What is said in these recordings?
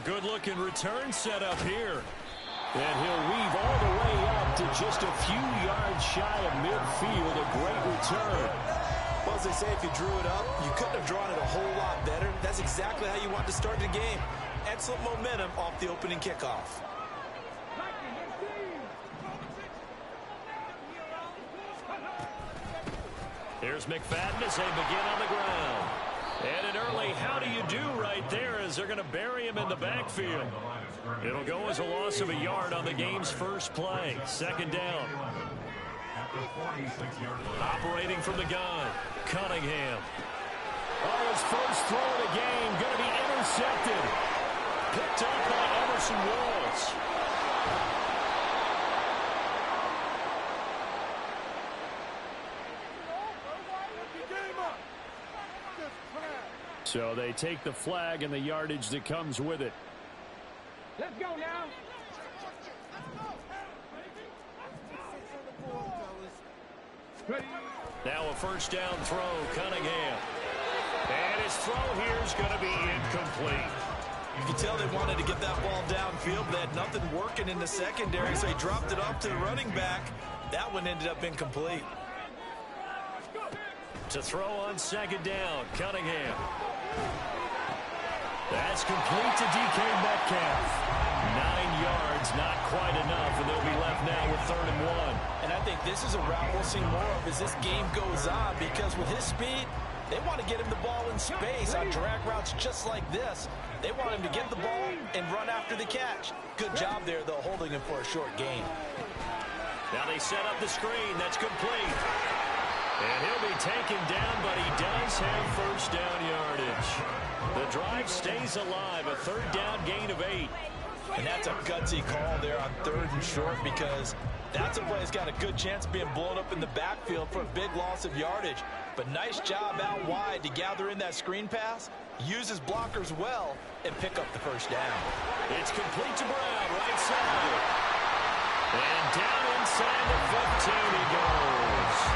good-looking return set up here. And he'll weave all the way up to just a few yards shy of midfield. A great return. Well, as they say, if you drew it up, you couldn't have drawn it a whole lot better. That's exactly how you want to start the game. Excellent momentum off the opening kickoff. Here's McFadden as they begin on the ground. And an early how do you do right there as they're going to bury him in the backfield. It'll go as a loss of a yard on the game's first play. Second down. Operating from the gun, Cunningham. Oh, his first throw of the game going to be intercepted. Picked up by Emerson Walls. So they take the flag and the yardage that comes with it. Let's go now. Now a first down throw, Cunningham. And his throw here is going to be incomplete. You can tell they wanted to get that ball downfield. They had nothing working in the secondary, so he dropped it off to the running back. That one ended up incomplete. To throw on second down, Cunningham. That's complete to DK Metcalf. 9 yards, not quite enough, and they'll be left now with 3rd and 1. And I think this is a route we'll see more of as this game goes on, because with his speed, they want to get him the ball in space on drag routes just like this. They want him to get the ball and run after the catch. Good job there, though, holding him for a short gain. Now they set up the screen. That's complete. And he'll be taken down, but he does have first down yardage. The drive stays alive, a 3rd down gain of 8. And that's a gutsy call there on 3rd and short, because that's a play that's got a good chance of being blown up in the backfield for a big loss of yardage. But nice job out wide to gather in that screen pass, use his blockers well, and pick up the first down. It's complete to Brown, right side. And down inside the 15 he goes.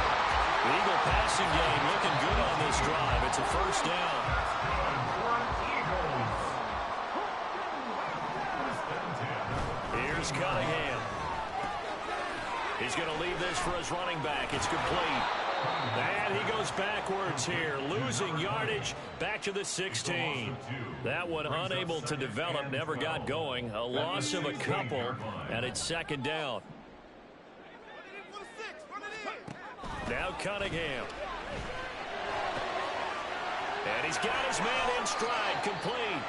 The Eagle passing game looking good on this drive. It's a first down. Here's Cunningham. He's going to leave this for his running back. It's complete. And he goes backwards here, losing yardage back to the 16. That one unable to develop, never got going. A loss of a couple, and it's 2nd down. Now Cunningham. And he's got his man in stride, complete.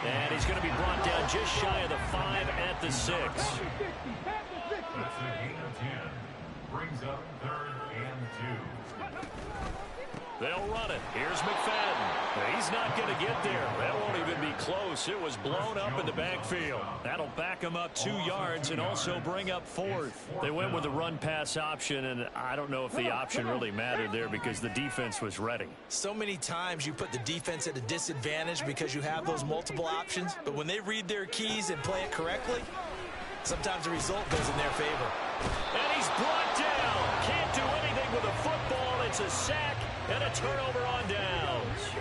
And he's going to be brought down just shy of the 5 at the 6. That's a gain of 10. Brings up 3rd and 2. They'll run it. Here's McFadden. He's not going to get there. That won't even be close. It was blown up in the backfield. That'll back him up 2 yards and also bring up 4th. They went with the run-pass option, and I don't know if the option really mattered there because the defense was ready. So many times you put the defense at a disadvantage because you have those multiple options, but when they read their keys and play it correctly, sometimes the result goes in their favor. And he's brought down. Can't do anything with a football. It's a sack and a turnover on downs.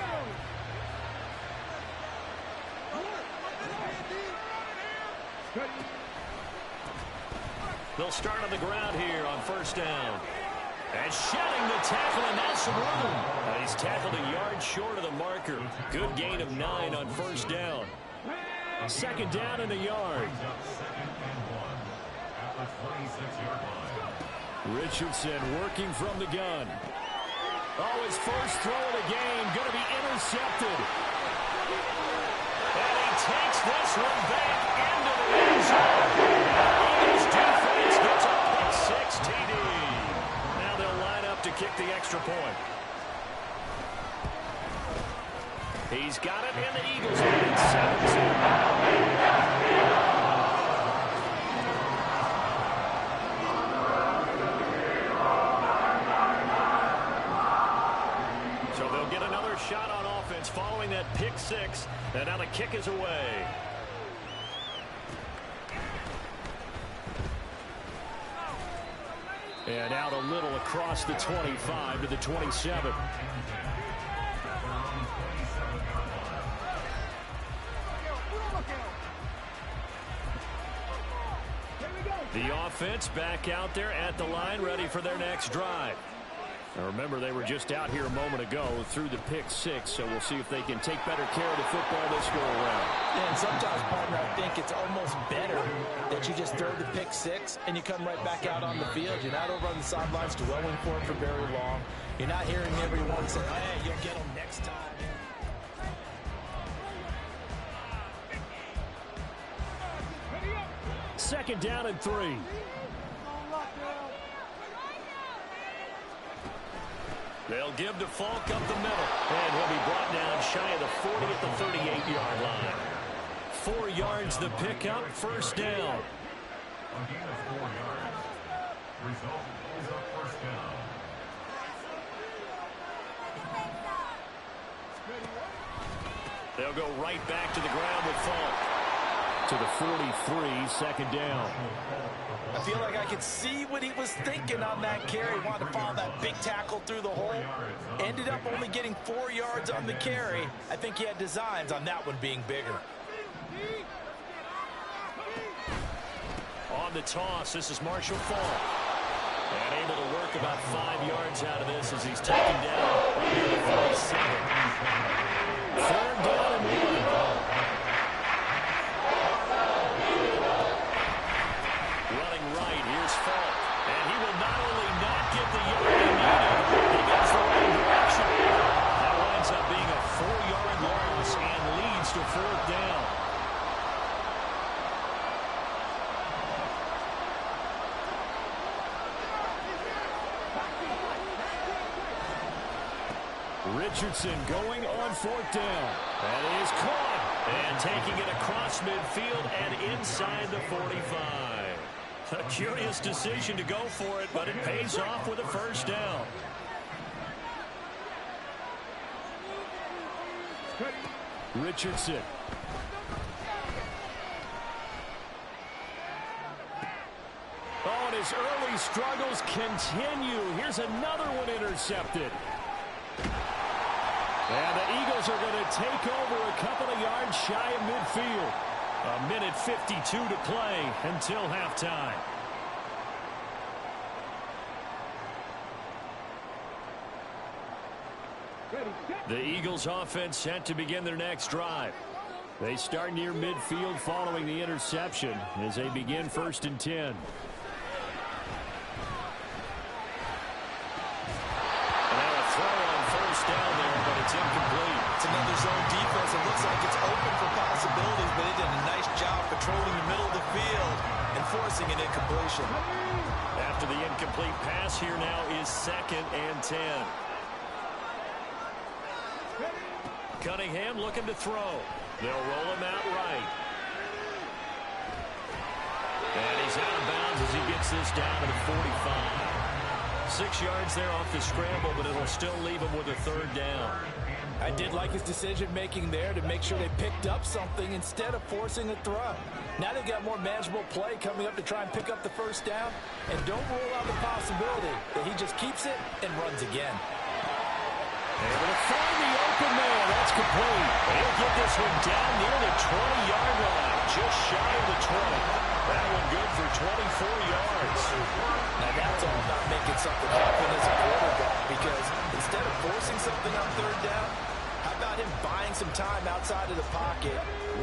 They'll start on the ground here on first down. And shedding the tackle, and that's some room. And he's tackled a yard short of the marker. Good gain of 9 on first down. 2nd down and a yard. Richardson working from the gun. Oh, his first throw of the game going to be intercepted. And he takes this one back into the end zone. Eagles defense gets a pick 6 TD. Now they'll line up to kick the extra point. He's got it, and the Eagles lead 7-0. Shot on offense following that pick 6, and now the kick is away. And out a little across the 25 to the 27. The offense back out there at the line, ready for their next drive. Now remember, they were just out here a moment ago through the pick-6, so we'll see if they can take better care of the football this go-around. Yeah, and sometimes, partner, I think it's almost better that you just throw the pick-6 and you come right back out on the field. You're not over on the sidelines dwelling for it for very long. You're not hearing everyone say, hey, you'll get them next time. Second down and 3. They'll give to Falk up the middle. And he'll be brought down shy of the 40 at the 38-yard line. 4 yards the pickup, first down. A gain of 4 yards. Result is a first down. They'll go right back to the ground with Falk. To the 43, second down. I feel like I could see what he was thinking on that carry. Wanted to follow that big tackle through the hole. Ended up only getting 4 yards on the carry. I think he had designs on that one being bigger. On the toss, this is Marshall Falk. And able to work about 5 yards out of this as he's taken down near the 47. Third down and 1. Running right, here's Falk. And he will not only not get the yard he needed, he goes the wrong direction. That winds up being a 4-yard loss and leads to fourth down. Richardson going on fourth down. That is caught. And taking it across midfield and inside the 45. A curious decision to go for it, but it pays off with a first down. Richardson. Oh, and his early struggles continue. Here's another one intercepted. And the Eagles are going to take over a couple of yards shy of midfield. A minute 52 to play until halftime. The Eagles offense set to begin their next drive. They start near midfield following the interception as they begin 1st and 10. Down there, but it's incomplete. It's another zone defense. It looks like it's open for possibilities, but they did a nice job patrolling the middle of the field and forcing an incompletion. After the incomplete pass, here now is 2nd and 10. Cunningham looking to throw. They'll roll him out right. And he's out of bounds as he gets this down to the 45. 6 yards there off the scramble, but it'll still leave him with a third down. I did like his decision-making there to make sure they picked up something instead of forcing a throw. Now they've got more manageable play coming up to try and pick up the first down. And don't rule out the possibility that he just keeps it and runs again. Able to find the open man. That's complete. He'll get this one down near the 20-yard line, just shy of the 20. That one good for 24 yards. Now that's all about making something happen as a quarterback, because instead of forcing something on third down, how about him buying some time outside of the pocket,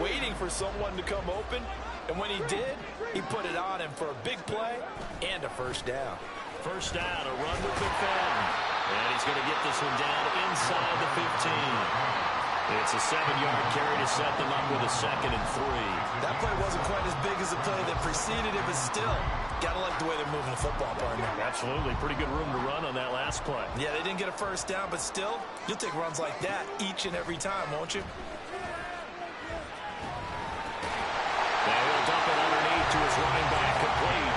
waiting for someone to come open, and when he did, he put it on him for a big play and a first down. First down, a run with McFadden. And he's going to get this one down inside the 15. It's a 7-yard carry to set them up with a 2nd and 3. That play wasn't quite as big as the play that preceded it, but still, got to like the way they're moving the football, partner. Absolutely. Pretty good room to run on that last play. Yeah, they didn't get a first down, but still, you'll take runs like that each and every time, won't you? Now he'll dump it underneath to his running back, complete.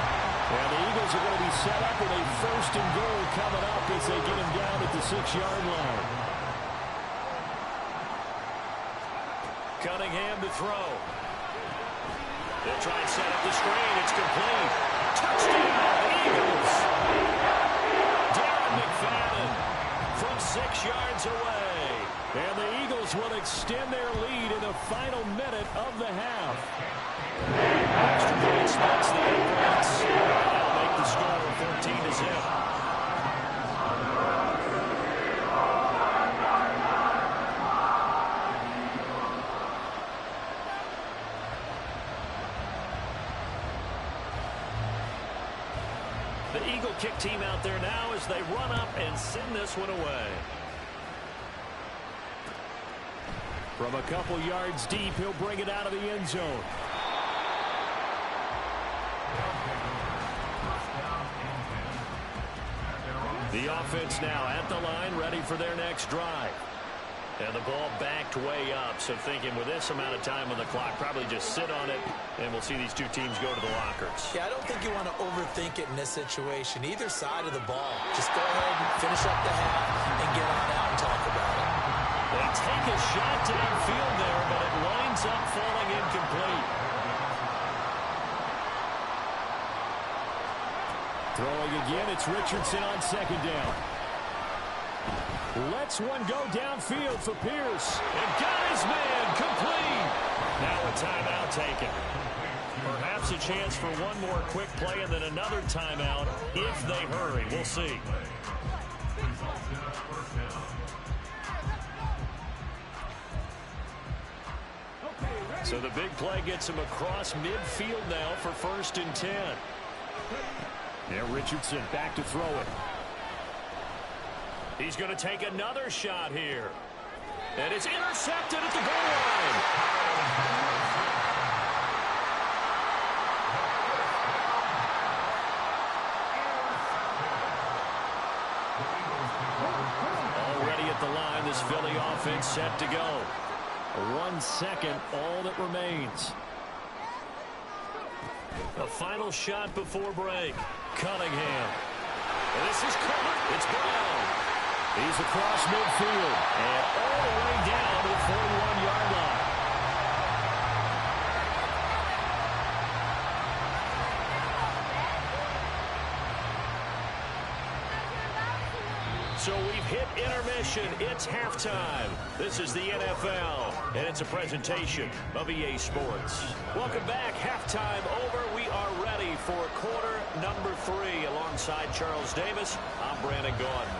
And the Eagles are going to be set up with a 1st and goal coming up as they get him down at the 6-yard line. Cunningham to throw. They'll try and set up the screen. It's complete. Touchdown, Eagles. Darren McFadden from 6 yards away. And the Eagles will extend their lead in the final minute of the half. Extra point splits the uprights. the Eagle kick team out there now as they run up and send this one away. From a couple yards deep, he'll bring it out of the end zone. The offense now at the line, ready for their next drive. And the ball backed way up, so thinking with this amount of time on the clock, probably just sit on it, and we'll see these two teams go to the lockers. Yeah, I don't think you want to overthink it in this situation. Either side of the ball. Just go ahead and finish up the half and get on out and talk about it. They take a shot downfield there, but it winds up falling incomplete. Throwing again, it's Richardson on second down. Lets one go downfield for Pierce. And got his man complete. Now a timeout taken. Perhaps a chance for one more quick play and then another timeout if they hurry. We'll see. So the big play gets him across midfield now for 1st and 10. Now Richardson back to throw it. He's going to take another shot here. And it's intercepted at the goal line. Already at the line, this Philly offense set to go. 1 second, all that remains. A final shot before break. Cunningham. And this is covered. It's Brown. He's across midfield and all the way down to the 41-yard line. So we've hit intermission. It's halftime. This is the NFL, and it's a presentation of EA Sports. Welcome back. Halftime over. We are ready for quarter number 3. Alongside Charles Davis, I'm Brandon Gordon.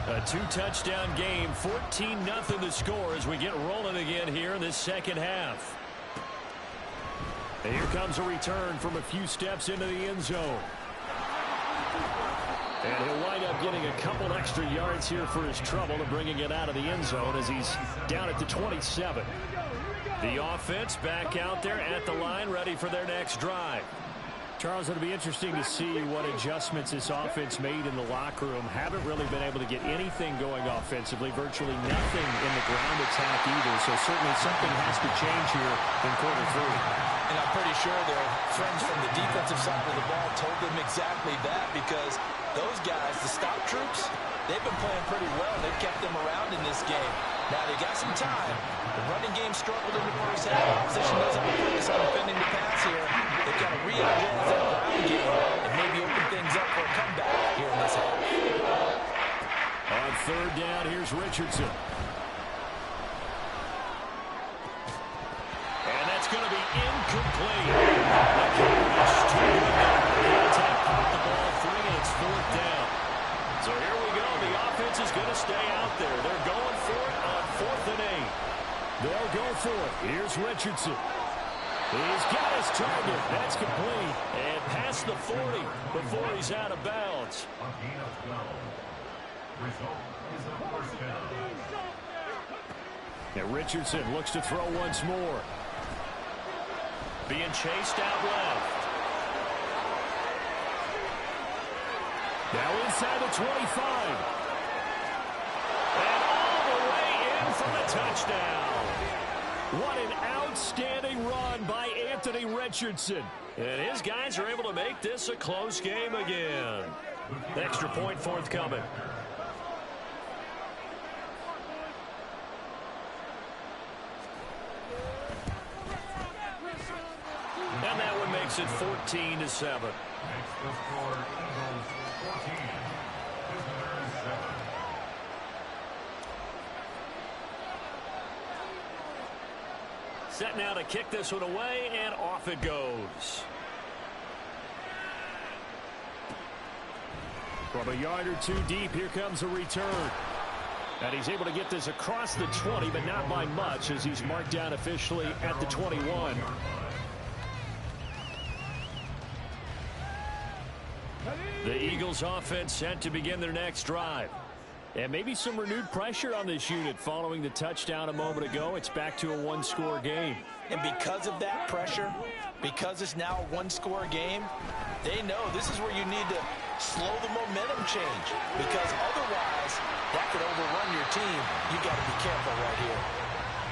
A 2-touchdown game, 14-0 the score as we get rolling again here in this second half. And here comes a return from a few steps into the end zone. And he'll wind up getting a couple extra yards here for his trouble and bringing it out of the end zone as he's down at the 27. The offense back out there at the line, ready for their next drive. Charles, it'll be interesting to see what adjustments this offense made in the locker room. Haven't really been able to get anything going offensively, virtually nothing in the ground attack either. So certainly something has to change here in quarter 3. And I'm pretty sure their friends from the defensive side of the ball told them exactly that, because those guys, the stop troops, they've been playing pretty well. They've kept them around in this game. Now they got some time. The running game struggled in the first half. Opposition doesn't have to focus on defending the pass here. They've got to re-energize that ground game and maybe open things up for a comeback here in this half. On third down, here's Richardson. And that's going to be incomplete. The coverage too good. The attack caught the ball free, and it's 4th down. So here we go. The offense is going to stay out there. They're going for it on 4th and 8. They'll go for it. Here's Richardson. He's got his target. That's complete. And past the 40 before he's out of bounds. A gain of 12. Result is a 1st down. And Richardson looks to throw once more. Being chased out left. Now inside the 25. And all the way in for the touchdown. What an outstanding run by Anthony Richardson. And his guys are able to make this a close game again. Extra point forthcoming. And that one makes it 14-7. Next to score, Eagles 14. Visitors 7. Set now to kick this one away, and off it goes. From a yard or two deep, here comes a return. And he's able to get this across the 20, but not by much, as he's marked down officially at the 21. The Eagles offense set to begin their next drive. And maybe some renewed pressure on this unit following the touchdown a moment ago. It's back to a one-score game. And because of that pressure, because it's now a one-score game, they know this is where you need to slow the momentum change, because otherwise that could overrun your team. You got to be careful right here.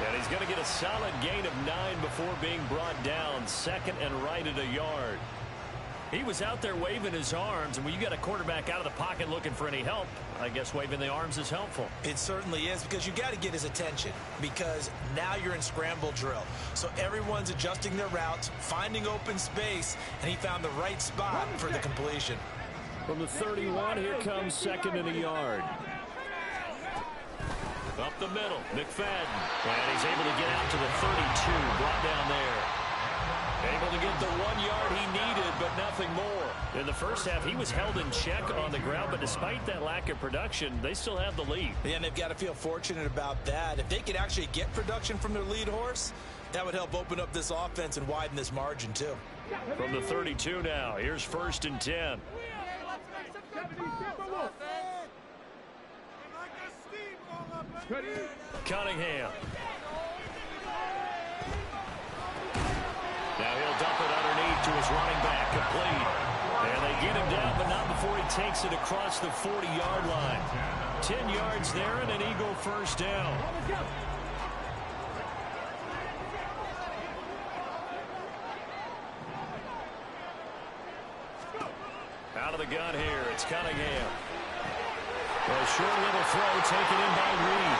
And he's going to get a solid gain of 9 before being brought down, second and right at a yard. He was out there waving his arms, and when you got a quarterback out of the pocket looking for any help, I guess waving the arms is helpful. It certainly is, because you got to get his attention, because now you're in scramble drill. So everyone's adjusting their routes, finding open space, and he found the right spot for the completion. From the 31, here comes second and a yard. Up the middle, McFadden. And he's able to get out to the 32, brought down there. Able to get the 1 yard he needed, but nothing more. In the first half, he was held in check on the ground, but despite that lack of production, they still have the lead. Yeah, and they've got to feel fortunate about that. If they could actually get production from their lead horse, that would help open up this offense and widen this margin, too. From the 32 now, here's 1st and 10. Cunningham. Now he'll dump it underneath to his running back, complete. And they get him down, but not before he takes it across the 40-yard line. 10 yards there and an Eagle first down. Out of the gun here, it's Cunningham. A short little throw taken in by Reed.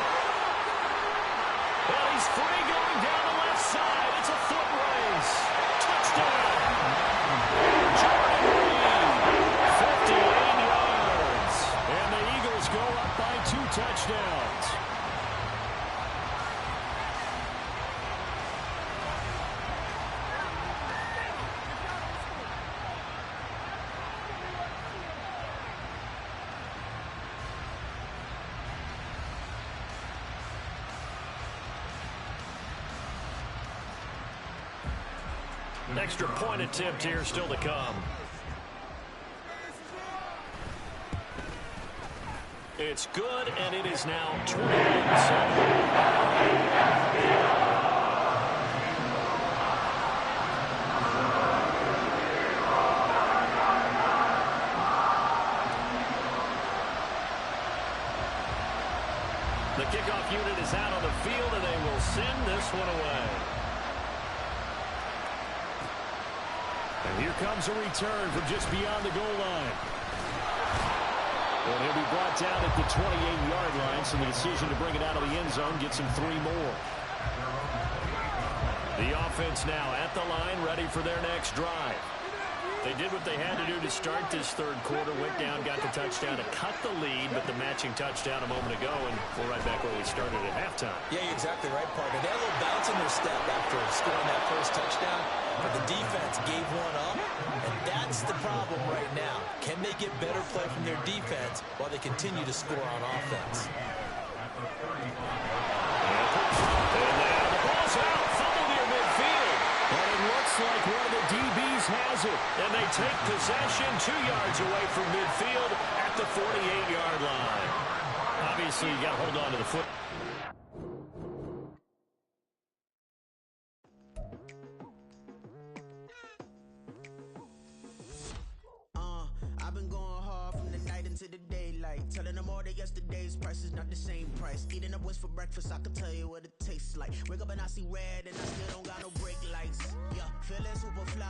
Well, he's free going down the left side. It's a foot race. Touchdown. Jordan Reed, 58 yards. And the Eagles go up by 2 touchdowns. Extra point attempt here still to come. It's good, and it is now 21-7. The kickoff unit is out on the field, and they will send this one away. And here comes a return from just beyond the goal line. And he'll be brought down at the 28-yard line, so the decision to bring it out of the end zone gets him 3 more. The offense now at the line, ready for their next drive. They did what they had to do to start this third quarter, went down, got the touchdown to cut the lead, but the matching touchdown a moment ago, and we're right back where we started at halftime. Yeah, you're exactly right, partner. They had a little bounce in their step after scoring that first touchdown, but the defense gave one up, and that's the problem right now. Can they get better play from their defense while they continue to score on offense? And now the ball's out, fumble near midfield. And it looks like one of the DBs has it. And they take possession 2 yards away from midfield at the 48-yard line. Obviously, you got to hold on to the foot. I've been going hard from the night into the daylight, telling them all that yesterday's price is not the same price. Eating up wings for breakfast, I can tell you what it tastes like. Wake up and I see red, and I still don't got no brake lights. Yeah, feeling super fly.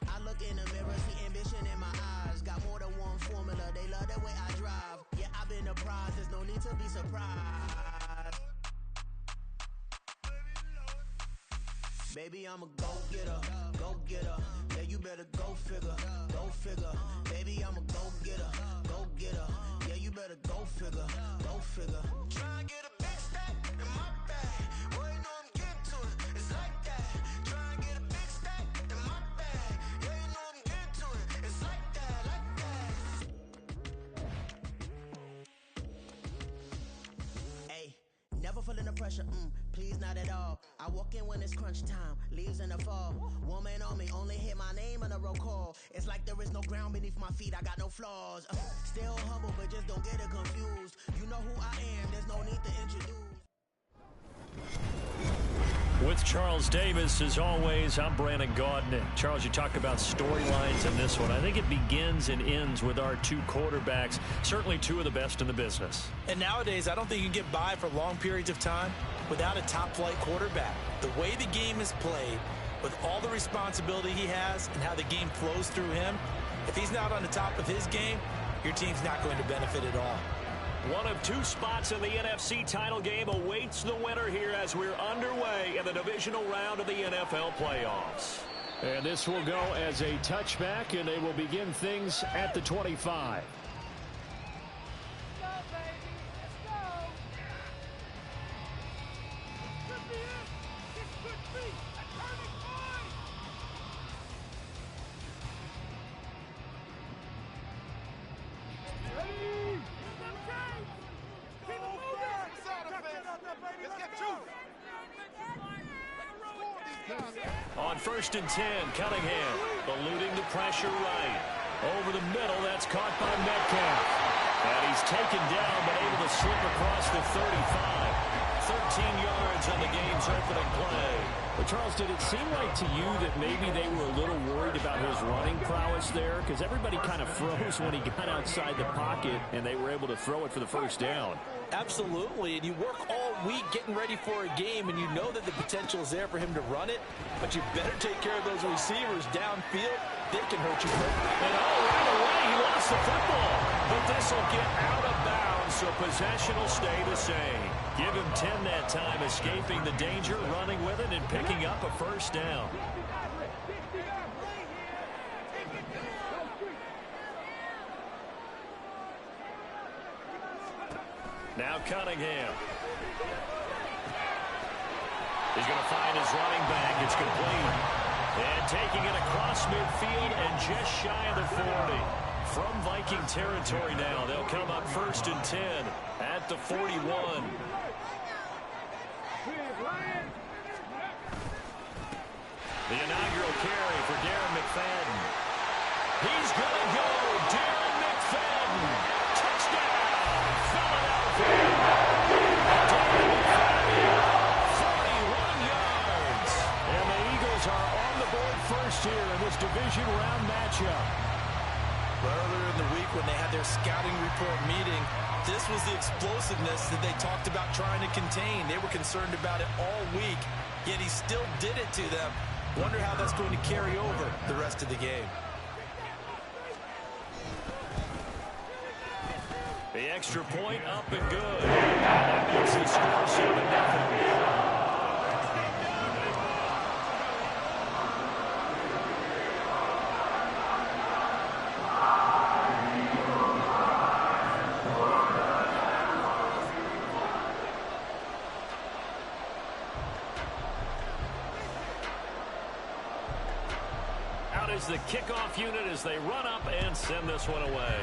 I look in the mirror, see ambition in my eyes. Got more than one formula, they love the way I drive. Yeah, I've been a prize, there's no need to be surprised. Baby, I'm a go-getter, go-getter. Yeah, you better go figure, go figure. Baby, I'm a go-getter, go-getter. Yeah, you better go figure, go figure. Try and get a big stack in my bag. Boy, you know I'm getting to it, it's like that. Try and get a big stack in my bag. Yeah, you know I'm getting to it, it's like that, like that. pressure, please not at all. I walk in when it's crunch time, leaves in the fall. Woman on me, only hit my name on a roll call. It's like there is no ground beneath my feet, I got no flaws. Still humble, but just don't get it confused. You know who I am, there's no need to introduce. With Charles Davis, as always, I'm Brandon Gaudin. Charles, you talked about storylines in this one. I think it begins and ends with our two quarterbacks, certainly two of the best in the business. And nowadays, I don't think you can get by for long periods of time without a top-flight quarterback. The way the game is played, with all the responsibility he has and how the game flows through him, if he's not on the top of his game, your team's not going to benefit at all. One of two spots in the NFC title game awaits the winner here as we're underway in the divisional round of the NFL playoffs. And this will go as a touchback, and they will begin things at the 25. On 1st and 10, Cunningham eluding the pressure right. Over the middle, that's caught by Metcalf. And he's taken down, but able to slip across the 35. 13 yards on the game's opening play. Well, Charles, did it seem like to you that maybe they were a little worried about his running prowess there? Because everybody kind of froze when he got outside the pocket, and they were able to throw it for the first down. Absolutely, and you work all week getting ready for a game, and you know that the potential is there for him to run it, but you better take care of those receivers downfield. They can hurt you quickly. And right away, he lost the football. But this will get out of bounds, so possession will stay the same. Give him 10 that time, escaping the danger, running with it, and picking up a first down. Now Cunningham. He's going to find his running back. It's complete. And taking it across midfield and just shy of the 40. From Viking territory now, they'll come up 1st and 10 at the 41. The inaugural carry for Darren McFadden. He's going to go. Darren McFadden. Touchdown, Philadelphia. Darren McFadden, 41 yards. And the Eagles are on the board first here in this division round matchup. Earlier in the week when they had their scouting report meeting, this was the explosiveness that they talked about trying to contain. They were concerned about it all week, yet he still did it to them. Wonder how that's going to carry over the rest of the game. The extra point up and good. And that makes the score 7-0. Out is the kickoff unit as they run up and send this one away.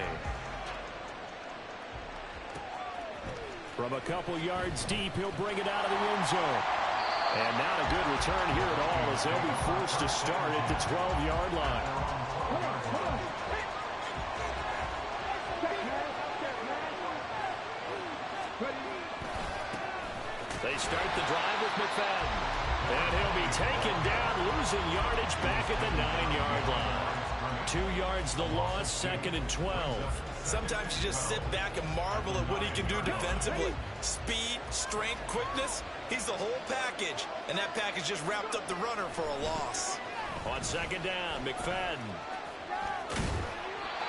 From a couple yards deep, he'll bring it out of the end zone. And not a good return here at all as they'll be forced to start at the 12-yard line. They start the drive with McFadden. And he'll be taken down, losing yardage back at the 9-yard line. 2 yards the loss, 2nd and 12. Sometimes you just sit back and marvel at what he can do defensively. Speed, strength, quickness, he's the whole package. And that package just wrapped up the runner for a loss. On 2nd down, McFadden.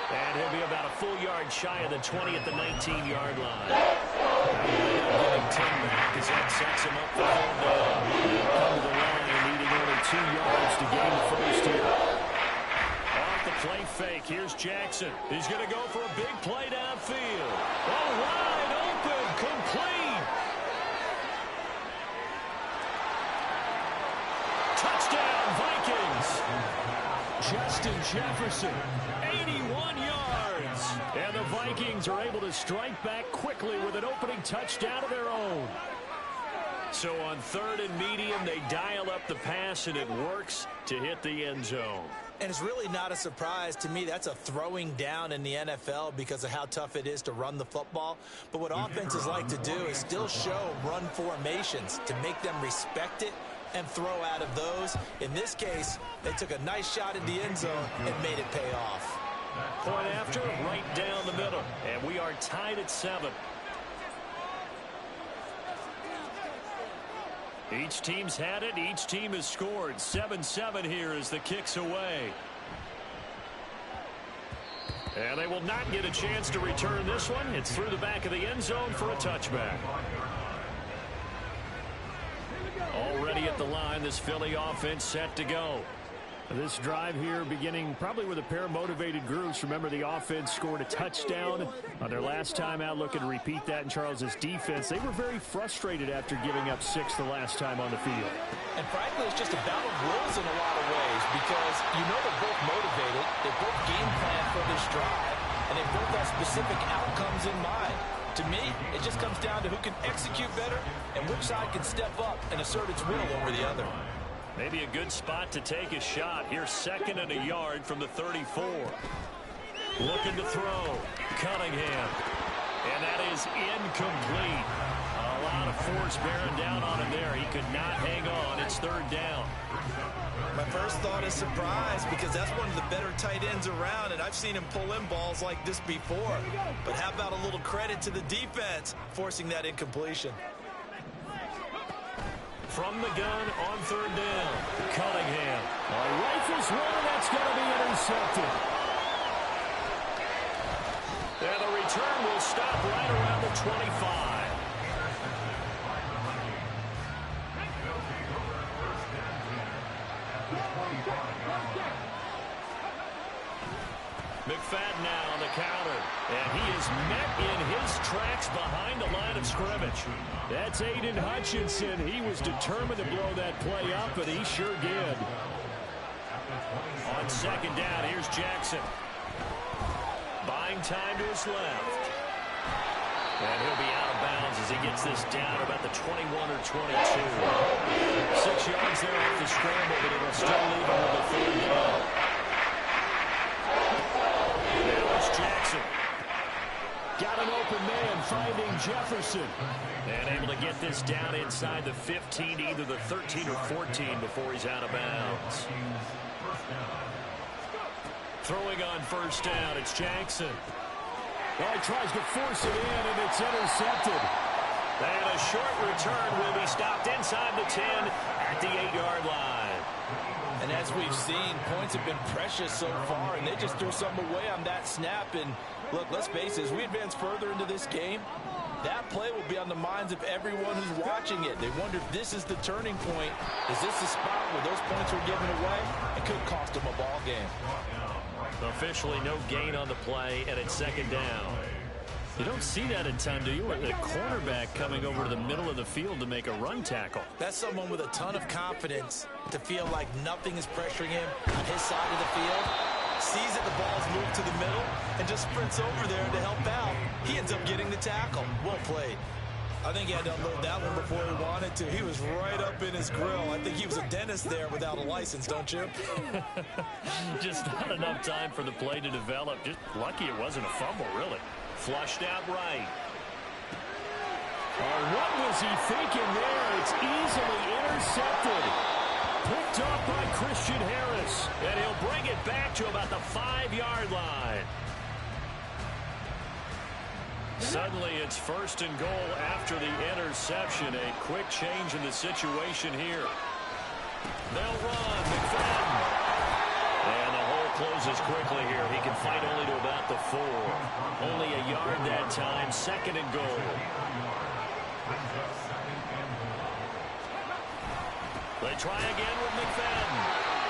And he'll be about a full yard shy of the 20 at the 19-yard line. Getting 10 back as that sets him up for third down. Come to the line, needing only 2 yards to gain the first here. Off the play fake, here's Jackson. He's going to go for a big play downfield. Oh, wide open, complete. Touchdown, Vikings. Justin Jefferson, 81 yards. And the Vikings are able to strike back quickly with an opening touchdown of their own. So on 3rd and medium, they dial up the pass, and it works to hit the end zone. And it's really not a surprise to me. That's a throwing down in the NFL because of how tough it is to run the football. But what offenses like to do is still show run formations to make them respect it and throw out of those. In this case, they took a nice shot at the end zone and made it pay off. Point after, right down the middle. And we are tied at 7. Each team's had it. Each team has scored. 7-7 here as the kick's away. And they will not get a chance to return this one. It's through the back of the end zone for a touchback. Already at the line, this Philly offense set to go. This drive here beginning probably with a pair of motivated groups. Remember, the offense scored a touchdown on their last time out, looking to repeat that in Charles's defense. They were very frustrated after giving up 6 the last time on the field. And frankly, it's just a battle of wills in a lot of ways because you know they're both motivated. They both game plan for this drive, and they both have specific outcomes in mind. To me, it just comes down to who can execute better and which side can step up and assert its will over the other. Maybe a good spot to take a shot. Here's 2nd and a yard from the 34. Looking to throw. Cunningham. And that is incomplete. A lot of force bearing down on him there. He could not hang on. It's 3rd down. My first thought is surprise because that's one of the better tight ends around, and I've seen him pull in balls like this before. But how about a little credit to the defense forcing that incompletion? From the gun on 3rd down. Cunningham. Rifles one, that's going to be intercepted. And the return will stop right around the 25. McFadden now on the counter. And he is met in his tracks behind the line of scrimmage. That's Aiden Hutchinson. He was determined to blow that play up, and he sure did. On 2nd down, here's Jackson. Buying time to his left. And he'll be out of bounds as he gets this down about the 21 or 22. 6 yards there off the scramble, but it'll still leave him with a 3rd down. Jackson. Got an open man, finding Jefferson. And able to get this down inside the 15, either the 13 or 14 before he's out of bounds. Throwing on 1st down, it's Jackson. Oh, he tries to force it in, and it's intercepted. And a short return will be stopped inside the 10 at the 8-yard line. And as we've seen, points have been precious so far, and they just threw some away on that snap. And look, let's face it, as we advance further into this game, that play will be on the minds of everyone who's watching it. They wonder if this is the turning point. Is this the spot where those points were given away? It could cost them a ball game. Officially no gain on the play, and it's 2nd down. You don't see that in time, do you? A cornerback coming over to the middle of the field to make a run tackle. That's someone with a ton of confidence to feel like nothing is pressuring him on his side of the field. Sees that the ball's moved to the middle and just sprints over there to help out. He ends up getting the tackle. Well played. I think he had to unload that one before he wanted to. He was right up in his grill. I think he was a dentist there without a license, don't you? Just not enough time for the play to develop. Just lucky it wasn't a fumble, really. Flushed out right. Oh, what was he thinking there? It's easily intercepted. Picked off by Christian Harris. And he'll bring it back to about the 5-yard line. Suddenly it's 1st and goal after the interception. A quick change in the situation here. They'll run. McFadden. And the hole closes quickly here. He can fight only to about the 4. Only a yard that time. 2nd and goal. They try again with McFadden.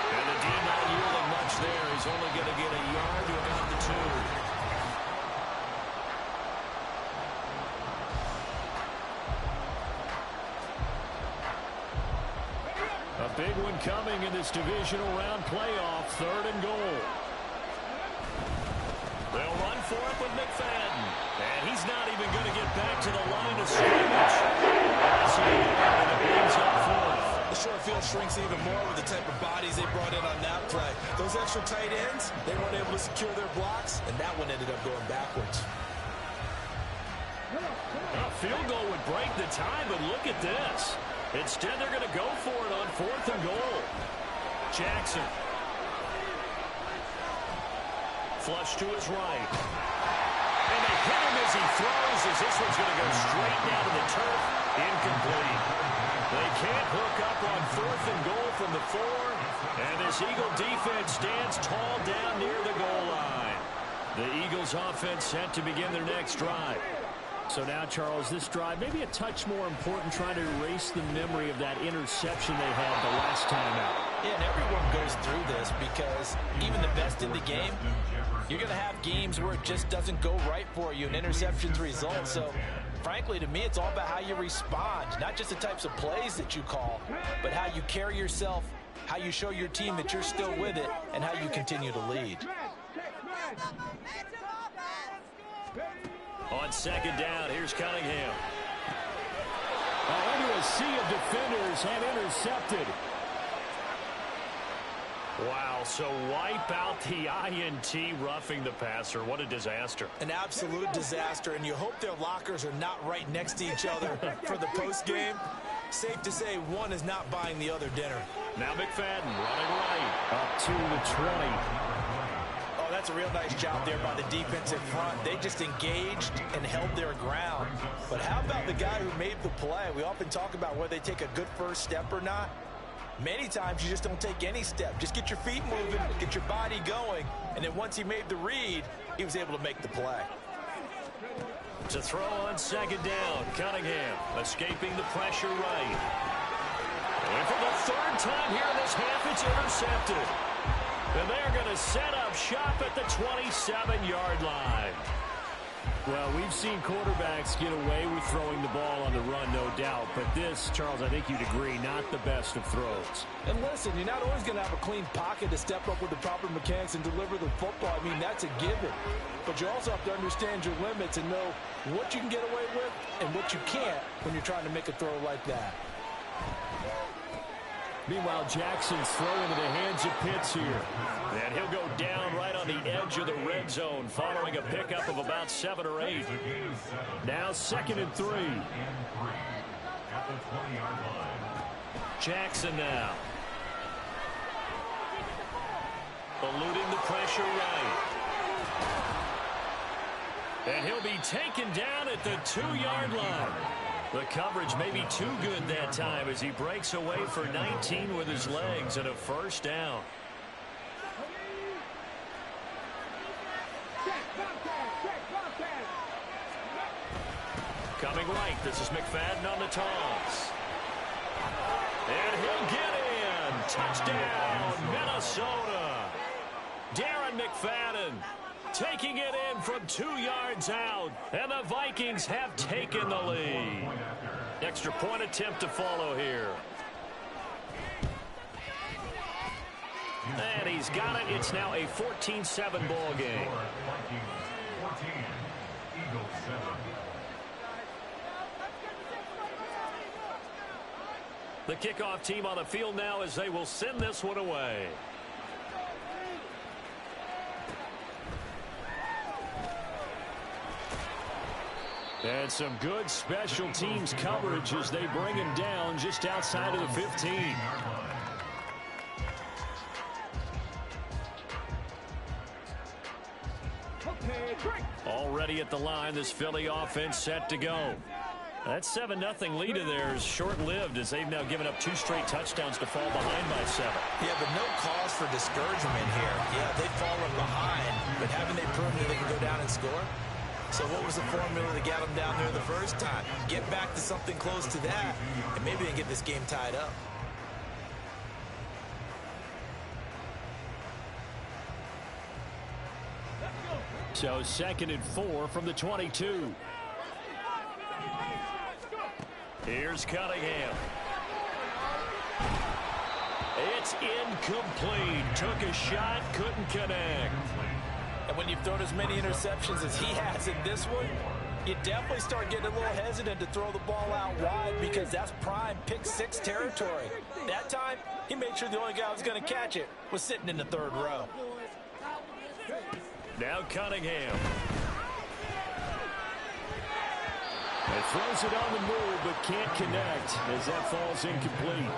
And the D not yielding much there. He's only going to get a yard to about the 2. A big one coming in this divisional round playoff. 3rd and goal. They'll run for it with McFadden. And he's not even going to get back to the line of scrimmage. And it brings up fourth. The short field shrinks even more with the type of bodies they brought in on that play. Those extra tight ends, they weren't able to secure their blocks, and that one ended up going backwards. A field goal would break the tie, but look at this. Instead, they're going to go for it on 4th and goal. Jackson. Flush to his right. And they hit him as he throws, as this one's going to go straight down to the turf. Incomplete. They can't hook up on 4th and goal from the 4. And this Eagle defense stands tall down near the goal line. The Eagles offense set to begin their next drive. So now, Charles, this drive maybe a touch more important, trying to erase the memory of that interception they had the last time out. Yeah, and everyone goes through this because even the best in the game, you're going to have games where it just doesn't go right for you and interceptions result. So, frankly, to me, it's all about how you respond, not just the types of plays that you call, but how you carry yourself, how you show your team that you're still with it, and how you continue to lead. On 2nd down, here's Cunningham. Under a sea of defenders and intercepted. Wow, so wipe out the INT, roughing the passer. What a disaster. An absolute disaster, and you hope their lockers are not right next to each other for the postgame. Safe to say one is not buying the other dinner. Now McFadden running right. Up to the 20. Oh, that's a real nice job there by the defensive front. They just engaged and held their ground. But how about the guy who made the play? We often talk about whether they take a good first step or not. Many times you just don't take any step. Just get your feet moving, get your body going, and then once he made the read, he was able to make the play. To throw on 2nd down, Cunningham escaping the pressure right. And for the 3rd time here in this half, it's intercepted. And they're going to set up shop at the 27-yard line. Well, we've seen quarterbacks get away with throwing the ball on the run, no doubt. But this, Charles, I think you'd agree, not the best of throws. And listen, you're not always going to have a clean pocket to step up with the proper mechanics and deliver the football. I mean, that's a given. But you also have to understand your limits and know what you can get away with and what you can't when you're trying to make a throw like that. Meanwhile, Jackson's throwing into the hands of Pitts here. And he'll go down right on the edge of the red zone following a pickup of about 7 or 8. Now 2nd and 3. At the 20-yard line. Jackson now. Eluding the pressure right. And he'll be taken down at the 2-yard line. The coverage may be too good that time as he breaks away for 19 with his legs and a 1st down. Coming right, this is McFadden on the toss. And he'll get in. Touchdown, Minnesota. Darren McFadden taking it in from 2 yards out. And the Vikings have taken the lead. Extra point attempt to follow here. And he's got it. It's now a 14-7 ball game. 14, Eagles 7. The kickoff team on the field now as they will send this one away. And some good special teams coverage as they bring him down just outside of the 15. Already at the line, this Philly offense set to go. That 7-0 lead of theirs short-lived as they've now given up 2 straight touchdowns to fall behind by 7. Yeah, but no cause for discouragement here. Yeah, they've fallen behind, but haven't they proven that they can go down and score? So what was the formula to get them down there the first time? Get back to something close to that, and maybe they can get this game tied up. So 2nd and 4 from the 22. Here's Cunningham. It's incomplete. Took a shot, couldn't connect. And And when you've thrown as many interceptions as he has in this one, you definitely start getting a little hesitant to throw the ball out wide because that's prime pick-6 territory. That time, he made sure the only guy who was going to catch it was sitting in the third row. Now Cunningham. And throws it on the move, but can't connect as that falls incomplete.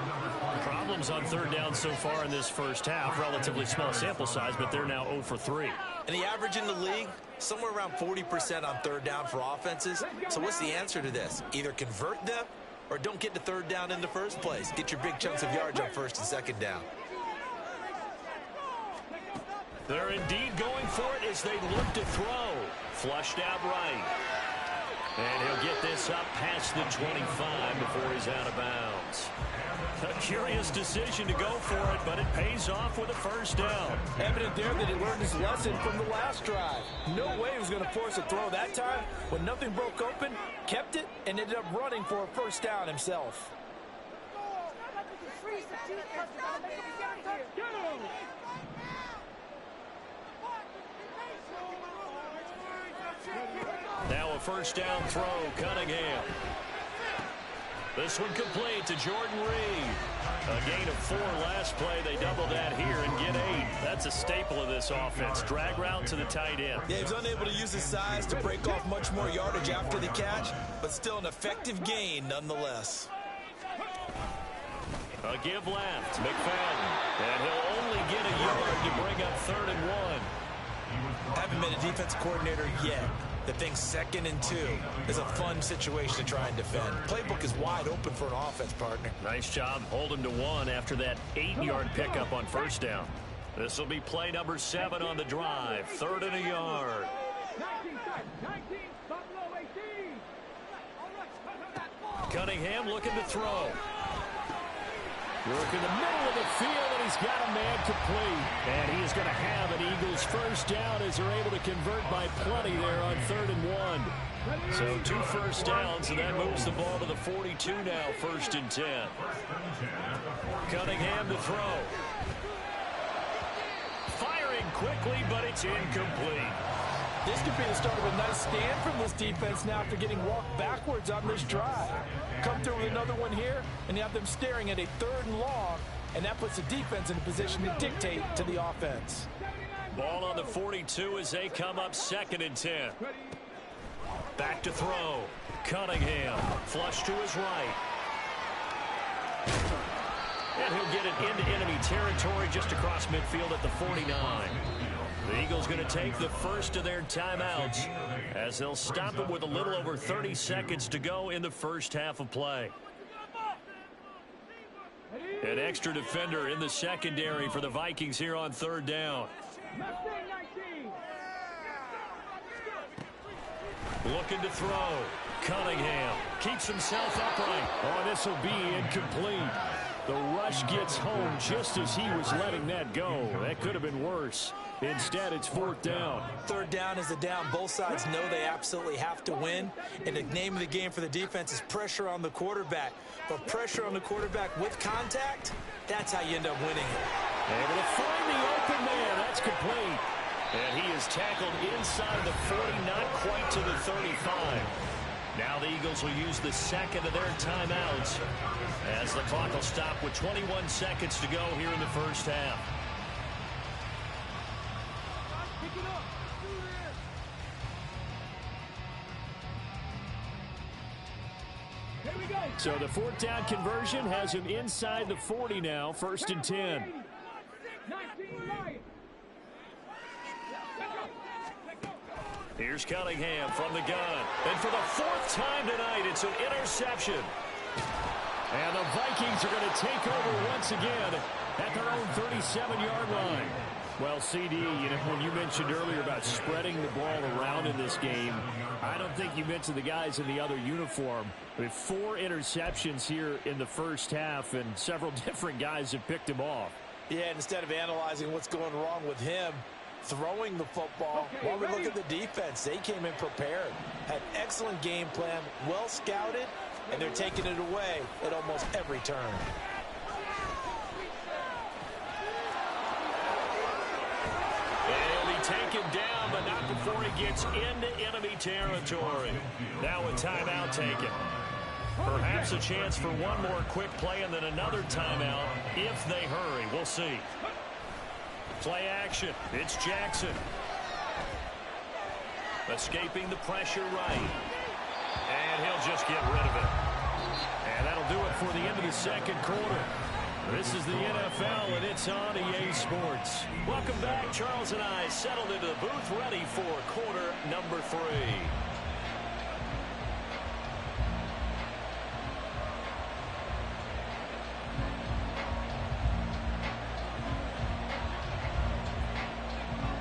Problems on third down so far in this first half. Relatively small sample size, but they're now 0 for 3. And the average in the league, somewhere around 40% on third down for offenses. So what's the answer to this? Either convert them or don't get to third down in the first place. Get your big chunks of yards on first and second down. They're indeed going for it as they look to throw. Flushed out right. And he'll get this up past the 25 before he's out of bounds. A curious decision to go for it, but it pays off with a first down. Evident there that he learned his lesson from the last drive. No way he was going to force a throw that time. When nothing broke open, kept it, and ended up running for a first down himself. Now a first down throw, Cunningham. This one complete to Jordan Reed. A gain of 4 last play. They double that here and get 8. That's a staple of this offense. Drag route to the tight end. Yeah, he was unable to use his size to break off much more yardage after the catch, but still an effective gain nonetheless. A give left, McFadden. And he'll only get a yard to bring up 3rd and 1. Haven't been a defense coordinator yet. The thing's 2nd and 2 is a fun situation to try and defend. Playbook is wide open for an offense, partner. Nice job. Hold him to 1 after that 8-yard pickup on first down. This will be play number 7 on the drive. 3rd and a yard. 19, Buffalo 18. Cunningham looking to throw. Work in the middle of the field, and he's got a man complete. And he is going to have an Eagles first down as they're able to convert by plenty there on 3rd and 1. So 2 first downs, and that moves the ball to the 42 now, 1st and 10. Cunningham to throw. Firing quickly, but it's incomplete. This could be the start of a nice stand from this defense now after getting walked backwards on this drive. Come through with another one here, and you have them staring at a 3rd and long, and that puts the defense in a position to dictate to the offense. Ball on the 42 as they come up 2nd and 10. Back to throw. Cunningham, flush to his right. And he'll get it into enemy territory just across midfield at the 49. The Eagles going to take the first of their timeouts as they'll stop it with a little over 30 seconds to go in the first half of play. An extra defender in the secondary for the Vikings here on 3rd down. Looking to throw. Cunningham keeps himself upright. Oh, this will be incomplete. The rush gets home just as he was letting that go. That could have been worse. Instead, it's 4th down. 3rd down is a down. Both sides know they absolutely have to win. And the name of the game for the defense is pressure on the quarterback. But pressure on the quarterback with contact, that's how you end up winning it. Able to find the open man. That's complete. And he is tackled inside the 40, not quite to the 35. Now the Eagles will use the 2nd of their timeouts as the clock will stop with 21 seconds to go here in the first half. So the 4th down conversion has him inside the 40 now, 1st and 10. Here's Cunningham from the gun. And for the 4th time tonight, it's an interception. And the Vikings are going to take over once again at their own 37-yard line. Well, CD, when you mentioned earlier about spreading the ball around in this game, I don't think you mentioned the guys in the other uniform. With 4 interceptions here in the first half, and several different guys have picked him off. Yeah, instead of analyzing what's going wrong with him, throwing the football, while we look at the defense, they came in prepared, had excellent game plan, well scouted, and they're taking it away at almost every turn. And he'll be taken down, but not before he gets into enemy territory. Now a timeout taken. Perhaps a chance for one more quick play and then another timeout if they hurry. We'll see. Play action. It's Jackson. Escaping the pressure right. And he'll just get rid of it. And that'll do it for the end of the second quarter. This is the NFL, and it's on EA Sports. Welcome back. Charles and I settled into the booth, ready for quarter number 3.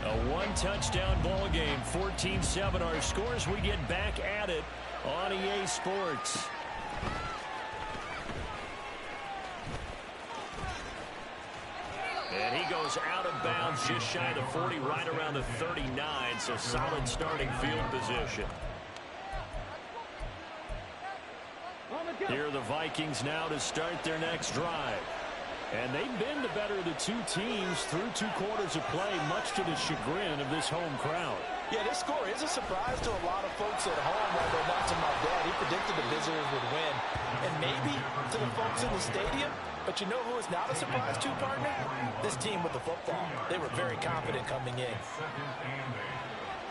A one-touchdown ball game, 14-7 our scores. We get back at it on EA Sports. And he goes out of bounds just shy of the 40, right around the 39, so solid starting field position. Here are the Vikings now to start their next drive. And they've been the better of the two teams through 2 quarters of play, much to the chagrin of this home crowd. Yeah, this score is a surprise to a lot of folks at home, although not to my dad. He predicted the visitors would win. And maybe to the folks in the stadium. But you know who is not a surprise to, partner? This team with the football. They were very confident coming in.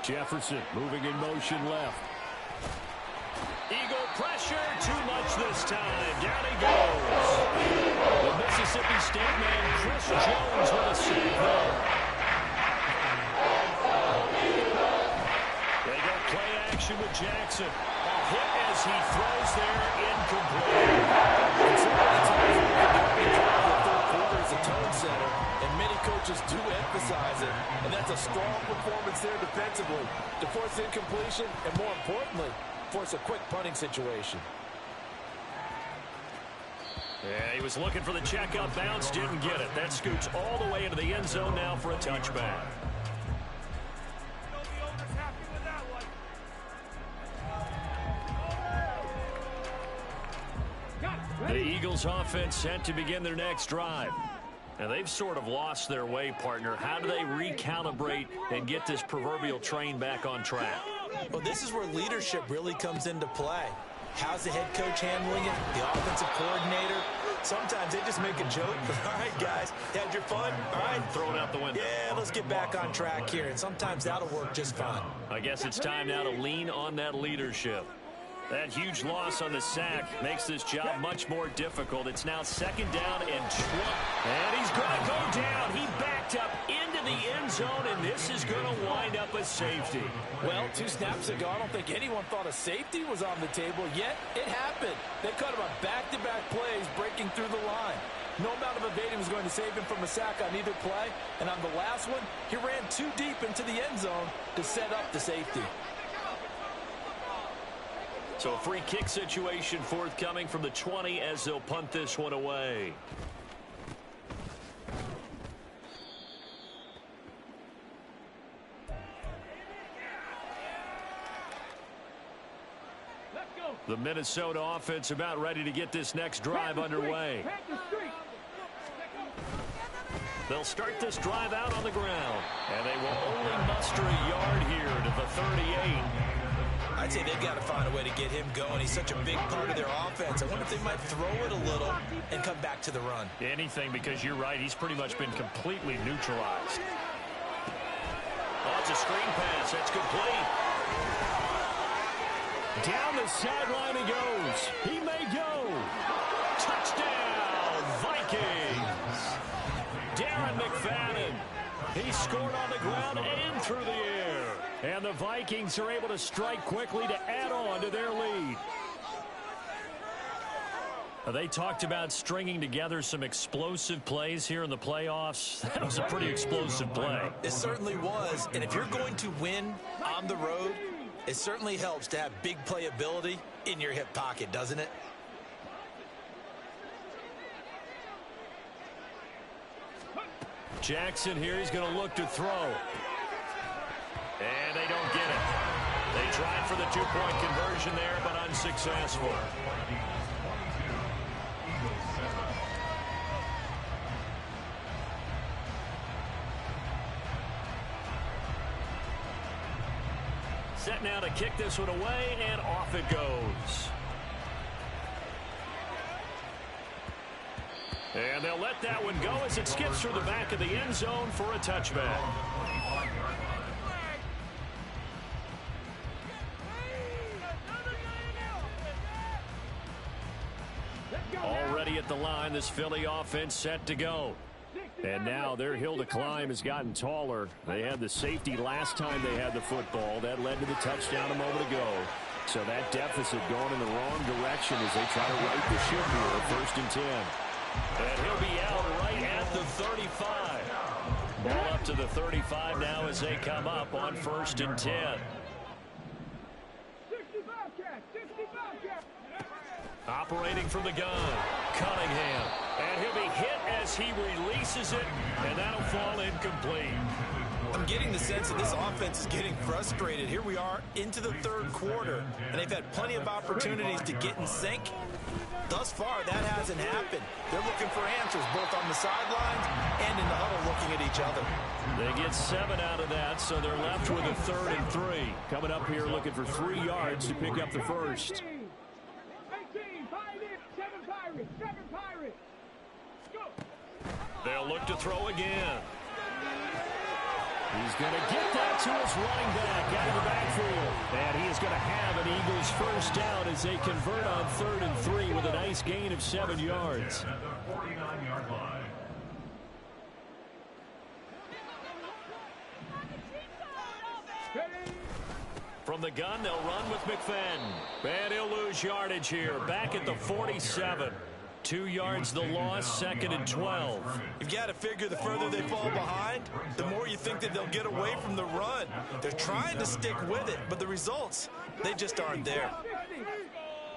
Jefferson moving in motion left. Eagle pressure, too much this time. Down he goes. The Mississippi State man, Chris Jones, with a save there. They go play action with Jackson. A hit as he throws there, incomplete. The third quarter is a tone setter, and many coaches do emphasize it. And that's a strong performance there defensively to force incompletion and, more importantly, force a quick punting situation. Yeah, he was looking for the check-up bounce, didn't get it. That scoots all the way into the end zone now for a touchback. The Eagles offense set to begin their next drive. Now, they've sort of lost their way, partner. How do they recalibrate and get this proverbial train back on track? Well, this is where leadership really comes into play. How's the head coach handling it? The offensive coordinator? Sometimes they just make a joke. All right, guys, had your fun? All right. Throw it out the window. Yeah, let's get back on track here. And sometimes that'll work just fine. I guess it's time now to lean on that leadership. That huge loss on the sack makes this job much more difficult. It's now 2nd down and 20. And he's going to go down. He backed up into the end zone, and this is going to wind up a safety. Well, 2 snaps ago, I don't think anyone thought a safety was on the table, yet it happened. They cut him on back-to-back plays, breaking through the line. No amount of evading was going to save him from a sack on either play. And on the last one, he ran too deep into the end zone to set up the safety. So a free kick situation forthcoming from the 20 as they'll punt this one away. The Minnesota offense about ready to get this next drive underway. They'll start this drive out on the ground, and they will only muster a yard here to the 38. I'd say they've got to find a way to get him going. He's such a big part of their offense. I wonder if they might throw it a little and come back to the run. Anything, because you're right. He's pretty much been completely neutralized. Oh, it's a screen pass. That's complete. Down the sideline he goes. He may go. Touchdown, Vikings. Darren McFadden. He scored on the ground and through the air. And the Vikings are able to strike quickly to add on to their lead. They talked about stringing together some explosive plays here in the playoffs. That was a pretty explosive play. It certainly was. And if you're going to win on the road, it certainly helps to have big playability in your hip pocket, doesn't it? Jackson here, he's going to look to throw. And they don't get it. They tried for the 2-point conversion there, but unsuccessful. to kick this one away, and off it goes. And they'll let that one go as it skips through the back of the end zone for a touchback. Already at the line, this Philly offense set to go. And now their hill to climb has gotten taller. They had the safety last time they had the football. That led to the touchdown a moment ago. So that deficit going in the wrong direction as they try to right the ship here. 1st and 10. And he'll be out right at the 35. Ball up to the 35 now as they come up on 1st and 10. 65 catch, 65 catch. Operating from the gun, Cunningham. And he'll be hit as he releases it, and that'll fall incomplete. I'm getting the sense that this offense is getting frustrated. Here we are into the 3rd quarter, and they've had plenty of opportunities to get in sync. Thus far, that hasn't happened. They're looking for answers both on the sidelines and in the huddle looking at each other. They get 7 out of that, so they're left with a 3rd and 3. Coming up here looking for 3 yards to pick up the first. 18, Pirates, 7 Pirates, 7 Pirates. Go. They'll look to throw again. He's going to get that to his running back out of the backfield. And he is going to have an Eagles first down as they convert on 3rd and 3 with a nice gain of 7 yards. At the 49-yard line. From the gun, they'll run with McFadden. And he'll lose yardage here. Back at the 47. 2 yards the loss, 2nd and 12. You've got to figure the further they fall behind, the more you think that they'll get away from the run. They're trying to stick with it, but the results, they just aren't there.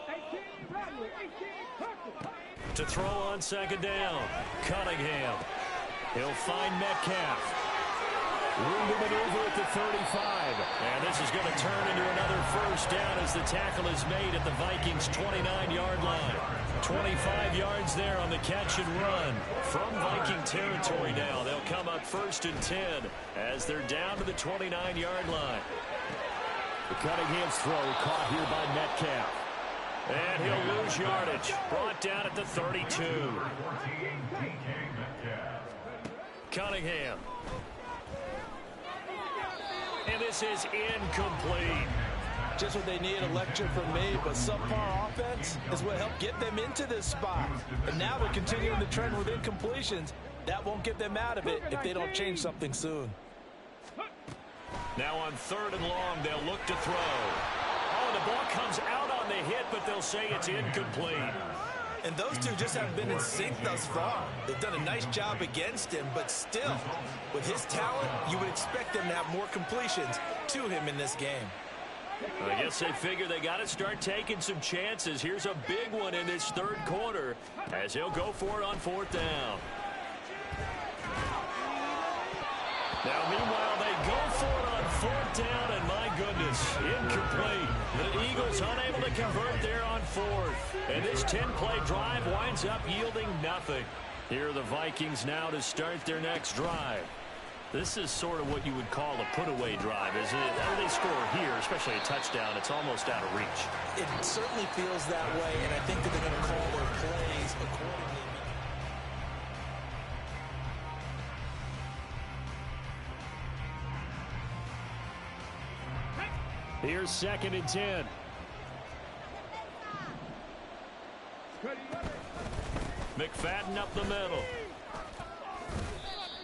18, Bradley, 18, Tucker. To throw on 2nd down, Cunningham. He'll find Metcalf. Room to maneuver at the 35. And this is going to turn into another first down as the tackle is made at the Vikings' 29-yard line. 25 yards there on the catch and run. From Viking territory now, they'll come up 1st and 10 as they're down to the 29-yard line. The Cunningham's throw caught here by Metcalf. And he'll lose yardage. Brought down at the 32. Cunningham. And this is incomplete. Just what they need, a lecture from me, but subpar offense is what helped get them into this spot. And now they're continuing the trend with incompletions. That won't get them out of it if they don't change something soon. Now on 3rd and long, they'll look to throw. Oh, the ball comes out on the hit, but they'll say it's incomplete. And those two just haven't been in sync thus far. They've done a nice job against him, but still, with his talent, you would expect them to have more completions to him in this game. I guess they figure they got to start taking some chances. Here's a big one in this 3rd quarter as he'll go for it on 4th down. Now, meanwhile, they go for it on 4th down, and my goodness, incomplete. The Eagles unable to convert there on 4th. And this 10-play drive winds up yielding nothing. Here are the Vikings now to start their next drive. This is sort of what you would call a put-away drive, isn't it? They score here, especially a touchdown, it's almost out of reach. It certainly feels that way, and I think that they're going to call their plays accordingly. Here's 2nd and 10. McFadden up the middle.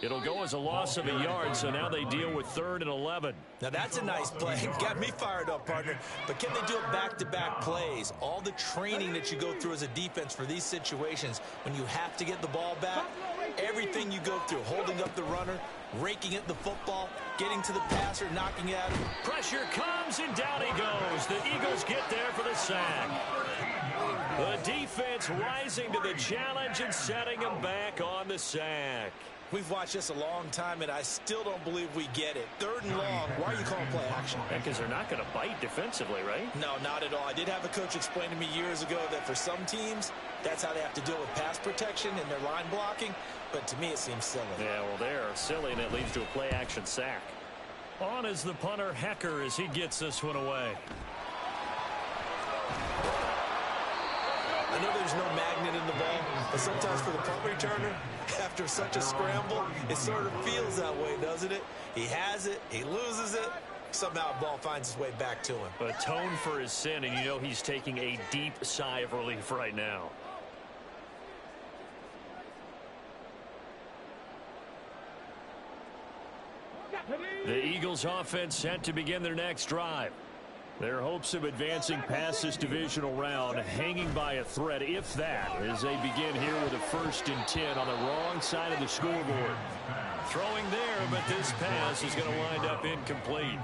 It'll go as a loss of a yard, so now they deal with 3rd and 11. Now that's a nice play. Got me fired up, partner. But can they do it back-to-back plays? All the training that you go through as a defense for these situations, when you have to get the ball back, everything you go through, holding up the runner, raking at the football, getting to the passer, knocking at him. Pressure comes, and down he goes. The Eagles get there for the sack. The defense rising to the challenge and setting them back on the sack. We've watched this a long time, and I still don't believe we get it. 3rd and long. Why are you calling play action? Because they're not going to bite defensively, right? No, not at all. I did have a coach explain to me years ago that for some teams, that's how they have to deal with pass protection and their line blocking. But to me, it seems silly. Yeah, well, they're silly, and it leads to a play-action sack. On is the punter, Hecker, as he gets this one away. I know there's no magnet in the ball, but sometimes for the punt returner, after such a scramble, it sort of feels that way, doesn't it? He has it, he loses it, somehow the ball finds its way back to him. Atone for his sin, and you know he's taking a deep sigh of relief right now. The Eagles offense set to begin their next drive. Their hopes of advancing past this divisional round hanging by a thread, if that, as they begin here with a 1st and 10 on the wrong side of the scoreboard. Throwing there, but this pass is going to wind up incomplete.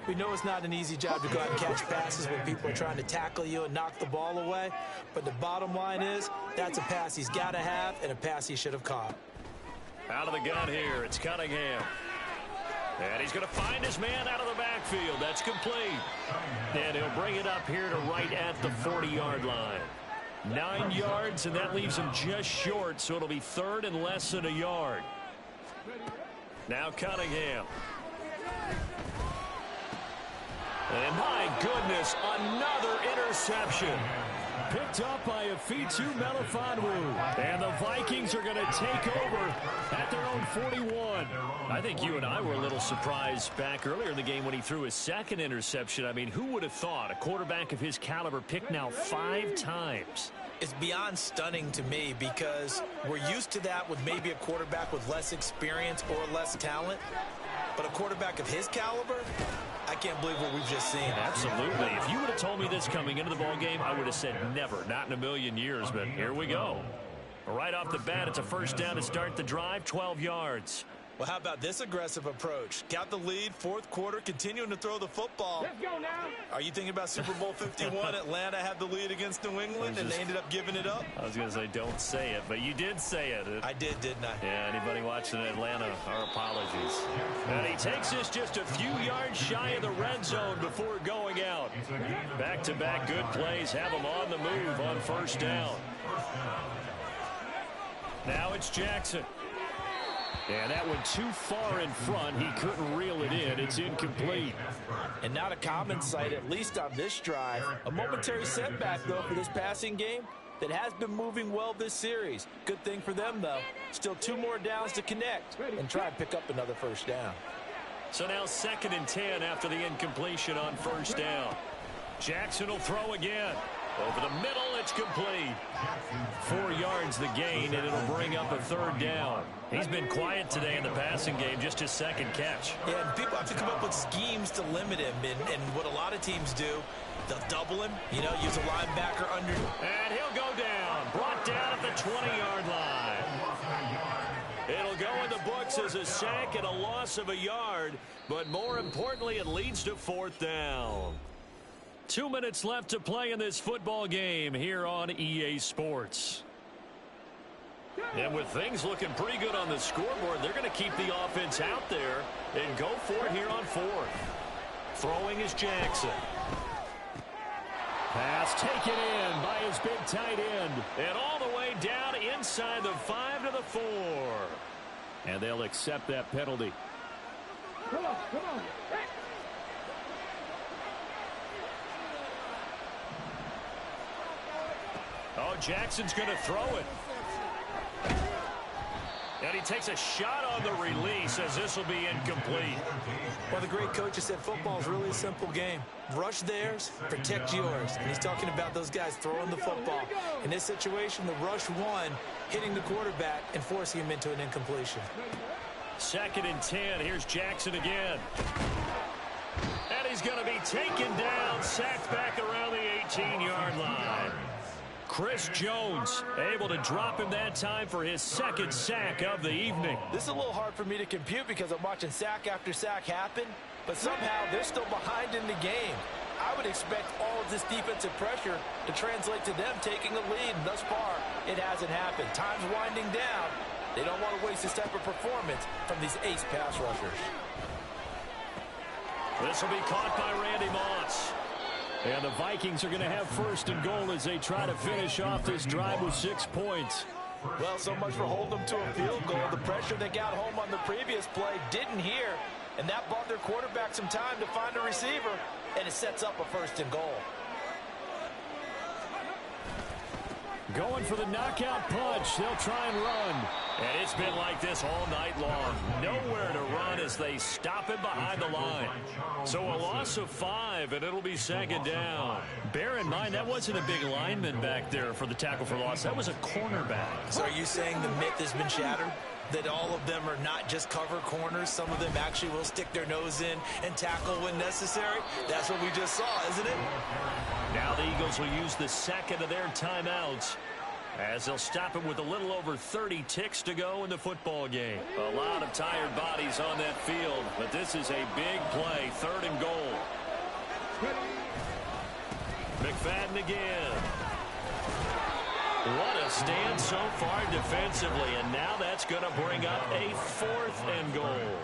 We know it's not an easy job to go out and catch passes when people are trying to tackle you and knock the ball away, but the bottom line is that's a pass he's got to have and a pass he should have caught. Out of the gun here, it's Cunningham. And he's going to find his man out of the backfield. That's complete. And he'll bring it up here to right at the 40-yard line. 9 yards, and that leaves him just short, so it'll be 3rd and less than a yard. Now Cunningham. And my goodness, another interception. Picked up by Afitu Melifonwu. And the Vikings are going to take over at their own 41. I think you and I were a little surprised back earlier in the game when he threw his 2nd interception. I mean, who would have thought a quarterback of his caliber picked now 5 times? It's beyond stunning to me because we're used to that with maybe a quarterback with less experience or less talent. But a quarterback of his caliber, I can't believe what we've just seen. Absolutely. If you would have told me this coming into the ballgame, I would have said never, not in a million years. But here we go. Right off the bat, it's a 1st down to start the drive, 12 yards. Well, how about this aggressive approach? Got the lead, 4th quarter, continuing to throw the football. Let's go now. Are you thinking about Super Bowl 51? Atlanta had the lead against New England, and they ended up giving it up? I was going to say don't say it, but you did say it. I did, didn't I? Yeah, anybody watching Atlanta, our apologies. And he takes this just a few yards shy of the red zone before going out. Back-to-back good plays have him on the move on 1st down. Now it's Jackson. And that went too far in front. He couldn't reel it in. It's incomplete. And not a common sight, at least on this drive. A momentary setback, though, for this passing game that has been moving well this series. Good thing for them, though. Still 2 more downs to connect and try and pick up another 1st down. So now 2nd and 10 after the incompletion on 1st down. Jackson will throw again. Over the middle, it's complete. 4 yards the gain, and it'll bring up a 3rd down. He's been quiet today in the passing game, just his 2nd catch. Yeah, and people have to come up with schemes to limit him, and what a lot of teams do, they'll double him, use a linebacker under. And he'll go down, brought down at the 20-yard line. It'll go in the books as a sack and a loss of a yard, but more importantly, it leads to 4th down. 2 minutes left to play in this football game here on EA Sports. And with things looking pretty good on the scoreboard, they're going to keep the offense out there and go for it here on 4th. Throwing is Jackson. Pass taken in by his big tight end. And all the way down inside the 5 to the 4. And they'll accept that penalty. Come on, come on. Hey. Oh, Jackson's going to throw it. And he takes a shot on the release as this will be incomplete. Well, the great coach has said football is really a simple game. Rush theirs, protect yours. And he's talking about those guys throwing the football. In this situation, the rush one, hitting the quarterback and forcing him into an incompletion. 2nd and 10. Here's Jackson again. And he's going to be taken down, sacked back around the 18-yard line. Chris Jones able to drop him that time for his 2nd sack of the evening. This is a little hard for me to compute because I'm watching sack after sack happen, but somehow they're still behind in the game. I would expect all of this defensive pressure to translate to them taking the lead, and thus far, it hasn't happened. Time's winding down. They don't want to waste this type of performance from these ace pass rushers. This will be caught by Randy Moss. And the Vikings are going to have 1st and goal as they try to finish off this drive with 6 points. Well, so much for holding them to a field goal. The pressure they got home on the previous play didn't hear. And that bought their quarterback some time to find a receiver, and it sets up a 1st and goal. Going for the knockout punch. They'll try and run. And it's been like this all night long. Nowhere to run as they stop him behind the line. So a loss of 5, and it'll be 2nd down. Bear in mind, that wasn't a big lineman back there for the tackle for loss. That was a cornerback. So are you saying the myth has been shattered? That all of them are not just cover corners. Some of them actually will stick their nose in and tackle when necessary. That's what we just saw, isn't it? Now the Eagles will use the 2nd of their timeouts as they'll stop it with a little over 30 ticks to go in the football game. A lot of tired bodies on that field, but this is a big play, 3rd and goal. McFadden again. What a stand so far defensively, and now that's going to bring up a 4th and goal.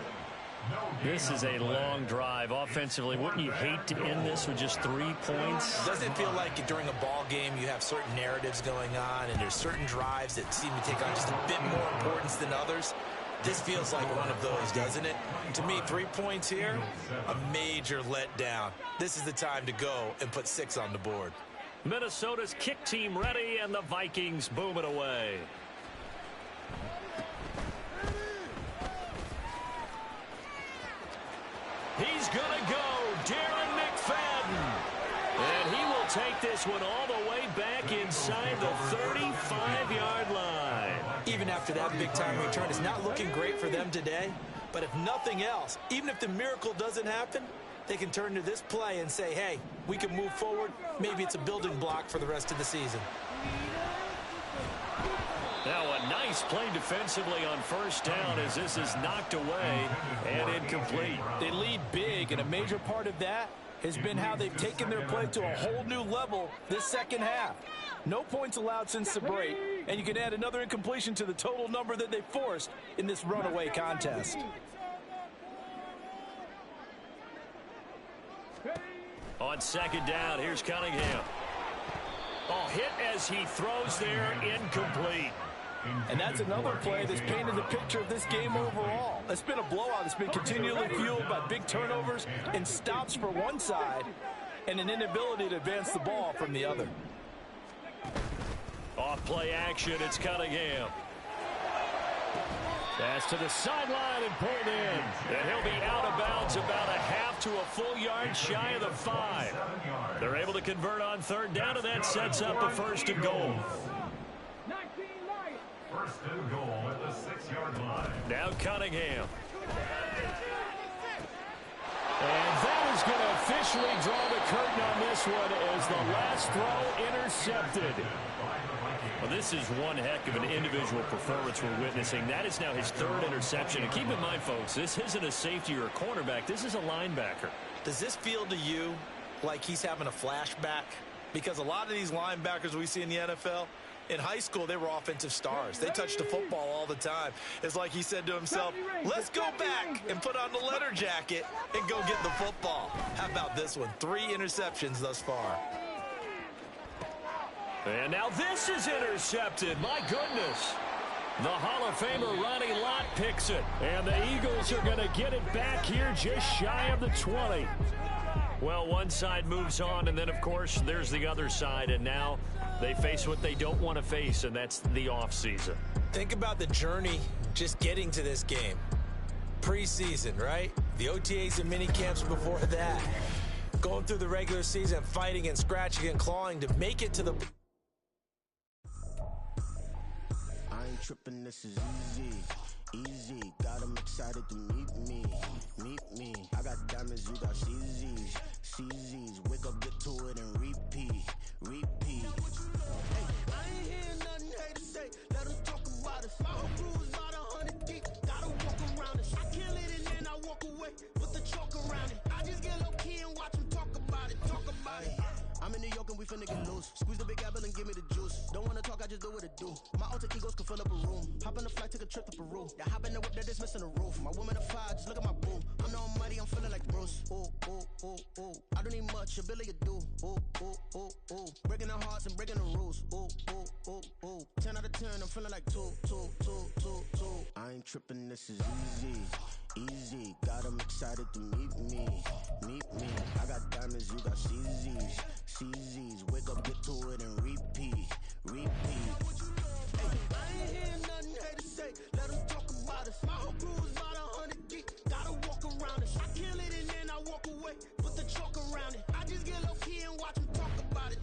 This is a long drive offensively. Wouldn't you hate to end this with just 3 points? Doesn't it feel like during a ball game you have certain narratives going on and there's certain drives that seem to take on just a bit more importance than others? This feels like one of those, doesn't it? To me, 3 points here, a major letdown. This is the time to go and put 6 on the board. Minnesota's kick team ready, and the Vikings boom it away. He's going to go, Darren McFadden. And he will take this one all the way back inside the 35-yard line. Even after that big-time return, it's not looking great for them today. But if nothing else, even if the miracle doesn't happen, they can turn to this play and say, hey, we can move forward. Maybe it's a building block for the rest of the season. Now a nice play defensively on 1st down as this is knocked away and incomplete. They lead big, and a major part of that has been how they've taken their play to a whole new level this 2nd half. No points allowed since the break, and you can add another incompletion to the total number that they forced in this runaway contest. On 2nd down, here's Cunningham. Oh, hit as he throws there, incomplete. And that's another play that's painted the picture of this game overall. It's been a blowout. It's been continually fueled by big turnovers and stops for one side and an inability to advance the ball from the other. Off play action, it's Cunningham. Pass to the sideline and pulled in. And he'll be out of bounds about a half to a full yard shy of the 5. They're able to convert on 3rd down, and that sets up a 1st and goal. 1st and goal at the 6-yard line. Now Cunningham. And that is going to officially draw the curtain on this one as the last throw intercepted. Well, this is one heck of an individual performance we're witnessing. That is now his 3rd interception. And keep in mind, folks, this isn't a safety or a cornerback. This is a linebacker. Does this feel to you like he's having a flashback? Because a lot of these linebackers we see in the NFL, in high school, they were offensive stars. They touched the football all the time. It's like he said to himself, let's go back and put on the leather jacket and go get the football. How about this one? 3 interceptions thus far. And now this is intercepted. My goodness. The Hall of Famer Ronnie Lott picks it. And the Eagles are going to get it back here just shy of the 20. Well, one side moves on, and then, of course, there's the other side. And now they face what they don't want to face, and that's the offseason. Think about the journey just getting to this game. Preseason, right? The OTAs and mini camps before that. Going through the regular season, fighting and scratching and clawing to make it to the... I ain't tripping, this is easy, got them excited to meet me, I got diamonds, you got CZs, wake up, get to it and repeat. Hey, I ain't hearing nothing hate to say, let them talk about us, my whole crew is about 100 deep, gotta walk around it, I kill it and then I walk away, with the chalk around it, I just get low key and watch them talk about it. I'm in New York and we finna get loose. Squeeze the big apple and give me the juice. Don't wanna talk, I just do what it do. My alter egos can fill up a room. Hop on the flight, take a trip to Peru. That hop in the whip that is missing the roof. My woman a fire, just look at my boo. I'm no money, I'm feeling like Bruce. Ooh. I don't need much, ability to do. Ooh. Breaking the hearts and breaking the rules. Ooh. 10 out of 10. 10, I'm feeling like two. I ain't tripping, this is easy. Got 'em excited to meet me. I got diamonds, you got CZs. Wake up, get to it, and repeat. Hey, I ain't hearing nothing haters say. Let 'em talk about us. My whole crew is about 100 deep. Gotta walk around it. I kill it and then I walk away. Put the chalk around it. I just get low key and watch 'em talk about it.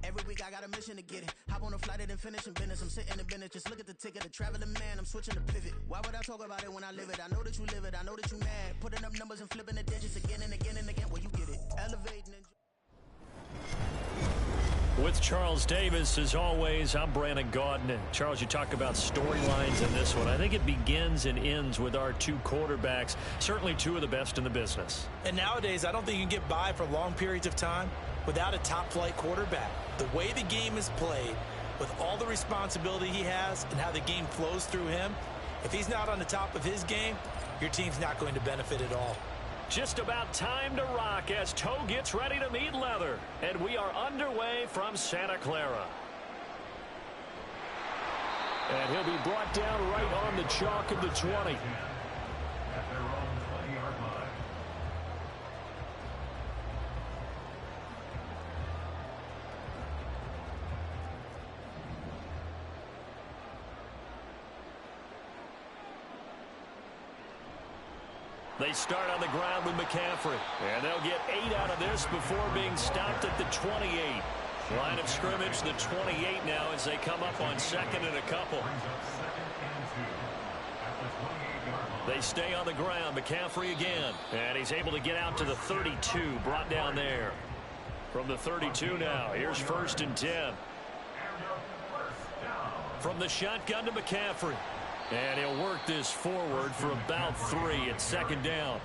Every week I got a mission to get it. Hop on a flight and finish in business. I'm sitting in business. Just look at the ticket. A traveling man. I'm switching to pivot. Why would I talk about it when I live it? I know that you live it. I know that you mad. Putting up numbers and flipping the digits again and again and again. Well, you get it. Elevating and... With Charles Davis, as always, I'm Brandon Gaudin. Charles, you talk about storylines in this one. I think it begins and ends with our two quarterbacks, certainly two of the best in the business. And nowadays, I don't think you can get by for long periods of time without a top-flight quarterback. The way the game is played, with all the responsibility he has and how the game flows through him, if he's not on the top of his game, your team's not going to benefit at all. Just about time to rock as toe gets ready to meet leather. And we are underway from Santa Clara. And he'll be brought down right on the chalk of the 20. At their own 20-yard line. They start on the ground with McCaffrey. And they'll get 8 out of this before being stopped at the 28. Line of scrimmage, the 28 now as they come up on second and a couple. They stay on the ground. McCaffrey again. And he's able to get out to the 32, brought down there. From the 32 now, here's 1st and 10. From the shotgun to McCaffrey. And he'll work this forward for about 3 at 2nd down.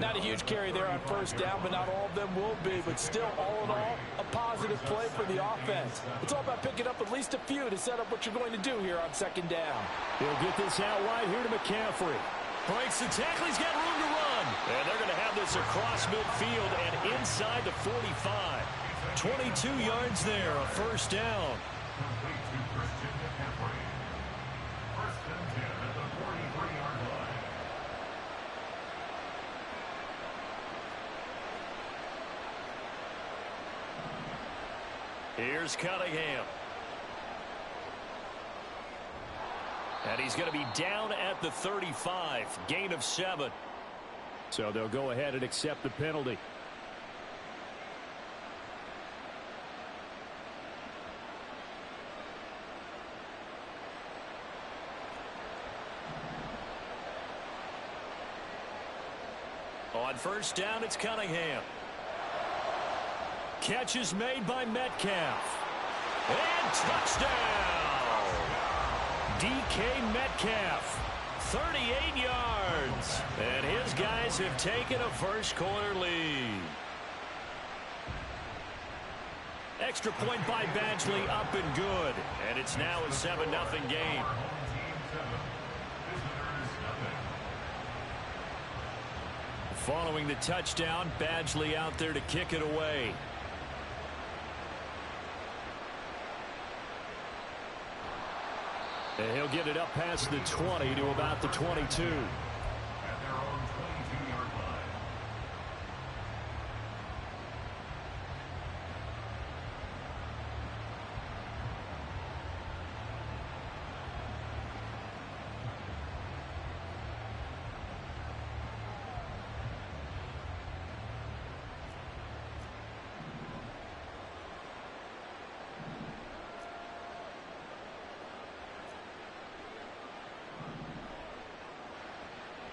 Not a huge carry there on 1st down, but not all of them will be. But still, all in all, a positive play for the offense. It's all about picking up at least a few to set up what you're going to do here on 2nd down. He'll get this out wide here to McCaffrey. Breaks the tackle. He's got room to run. And they're going to have this across midfield and inside the 45. 22 yards there, a 1st down. Here's Cunningham. And he's going to be down at the 35. Gain of 7. So they'll go ahead and accept the penalty. On 1st down, it's Cunningham. Catch is made by Metcalf. And touchdown! DK Metcalf, 38 yards. And his guys have taken a first-quarter lead. Extra point by Badgley, up and good. And it's now a 7-0 game. Following the touchdown, Badgley out there to kick it away. And he'll get it up past the 20 to about the 22. At their own 22-yard line.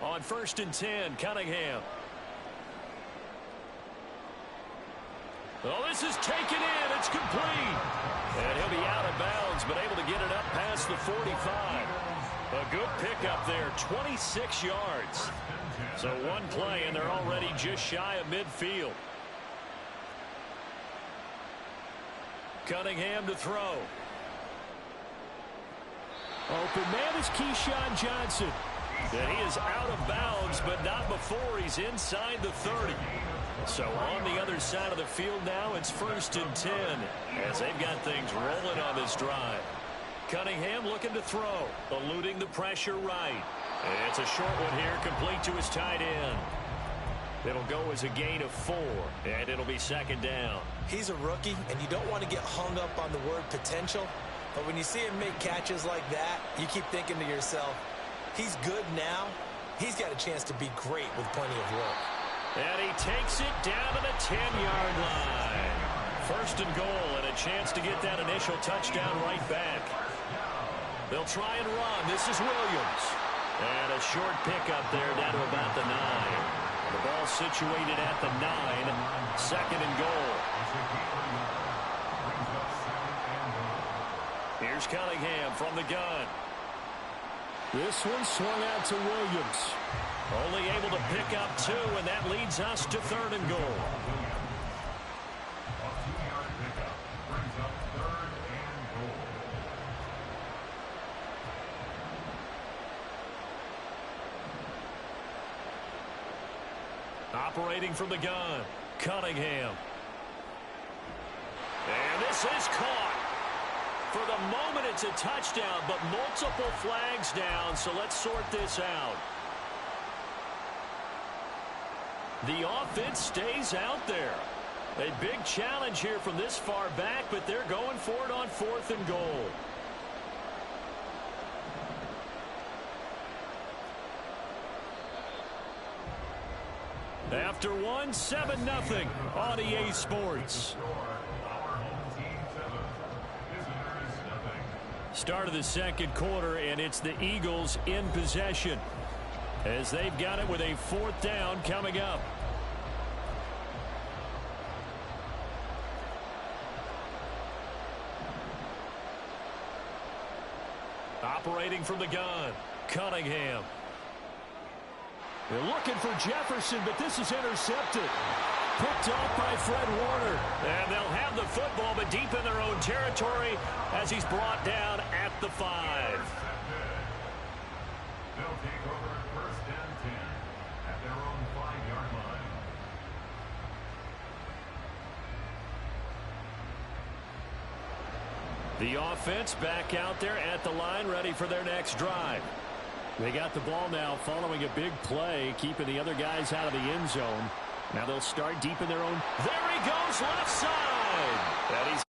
On 1st and 10, Cunningham. Oh, this is taken in. It's complete. And he'll be out of bounds, but able to get it up past the 45. A good pickup there, 26 yards. So one play, and they're already just shy of midfield. Cunningham to throw. Open man is Keyshawn Johnson. And he is out of bounds, but not before he's inside the 30. So on the other side of the field now, it's 1st and 10 as they've got things rolling on this drive. Cunningham looking to throw, eluding the pressure right. It's a short one here, complete to his tight end. It'll go as a gain of 4, and it'll be second down. He's a rookie, and you don't want to get hung up on the word potential, but when you see him make catches like that, you keep thinking to yourself, he's good now. He's got a chance to be great with plenty of work. And he takes it down to the 10-yard line. First and goal, and a chance to get that initial touchdown right back. They'll try and run. This is Williams. And a short pickup there down to about the 9. The ball situated at the 9. Second and goal. Here's Cunningham from the gun. This one swung out to Williams. Only able to pick up 2, and that leads us to third and goal. Operating from the gun, Cunningham. And this is caught. For the moment, it's a touchdown, but multiple flags down, so let's sort this out. The offense stays out there. A big challenge here from this far back, but they're going for it on 4th and goal. After 1, 7-0 on EA Sports. Start of the second quarter, and it's the Eagles in possession as they've got it with a 4th down coming up. Operating from the gun, Cunningham. They're looking for Jefferson, but this is intercepted. Picked off by Fred Warner. And they'll have the football, but deep in their own territory as he's brought down at the 5. They'll take over at 1st and 10 at their own 5-yard line. The offense back out there at the line, ready for their next drive. They got the ball now following a big play, keeping the other guys out of the end zone. Now they'll start deep in their own. There he goes, left side. And he's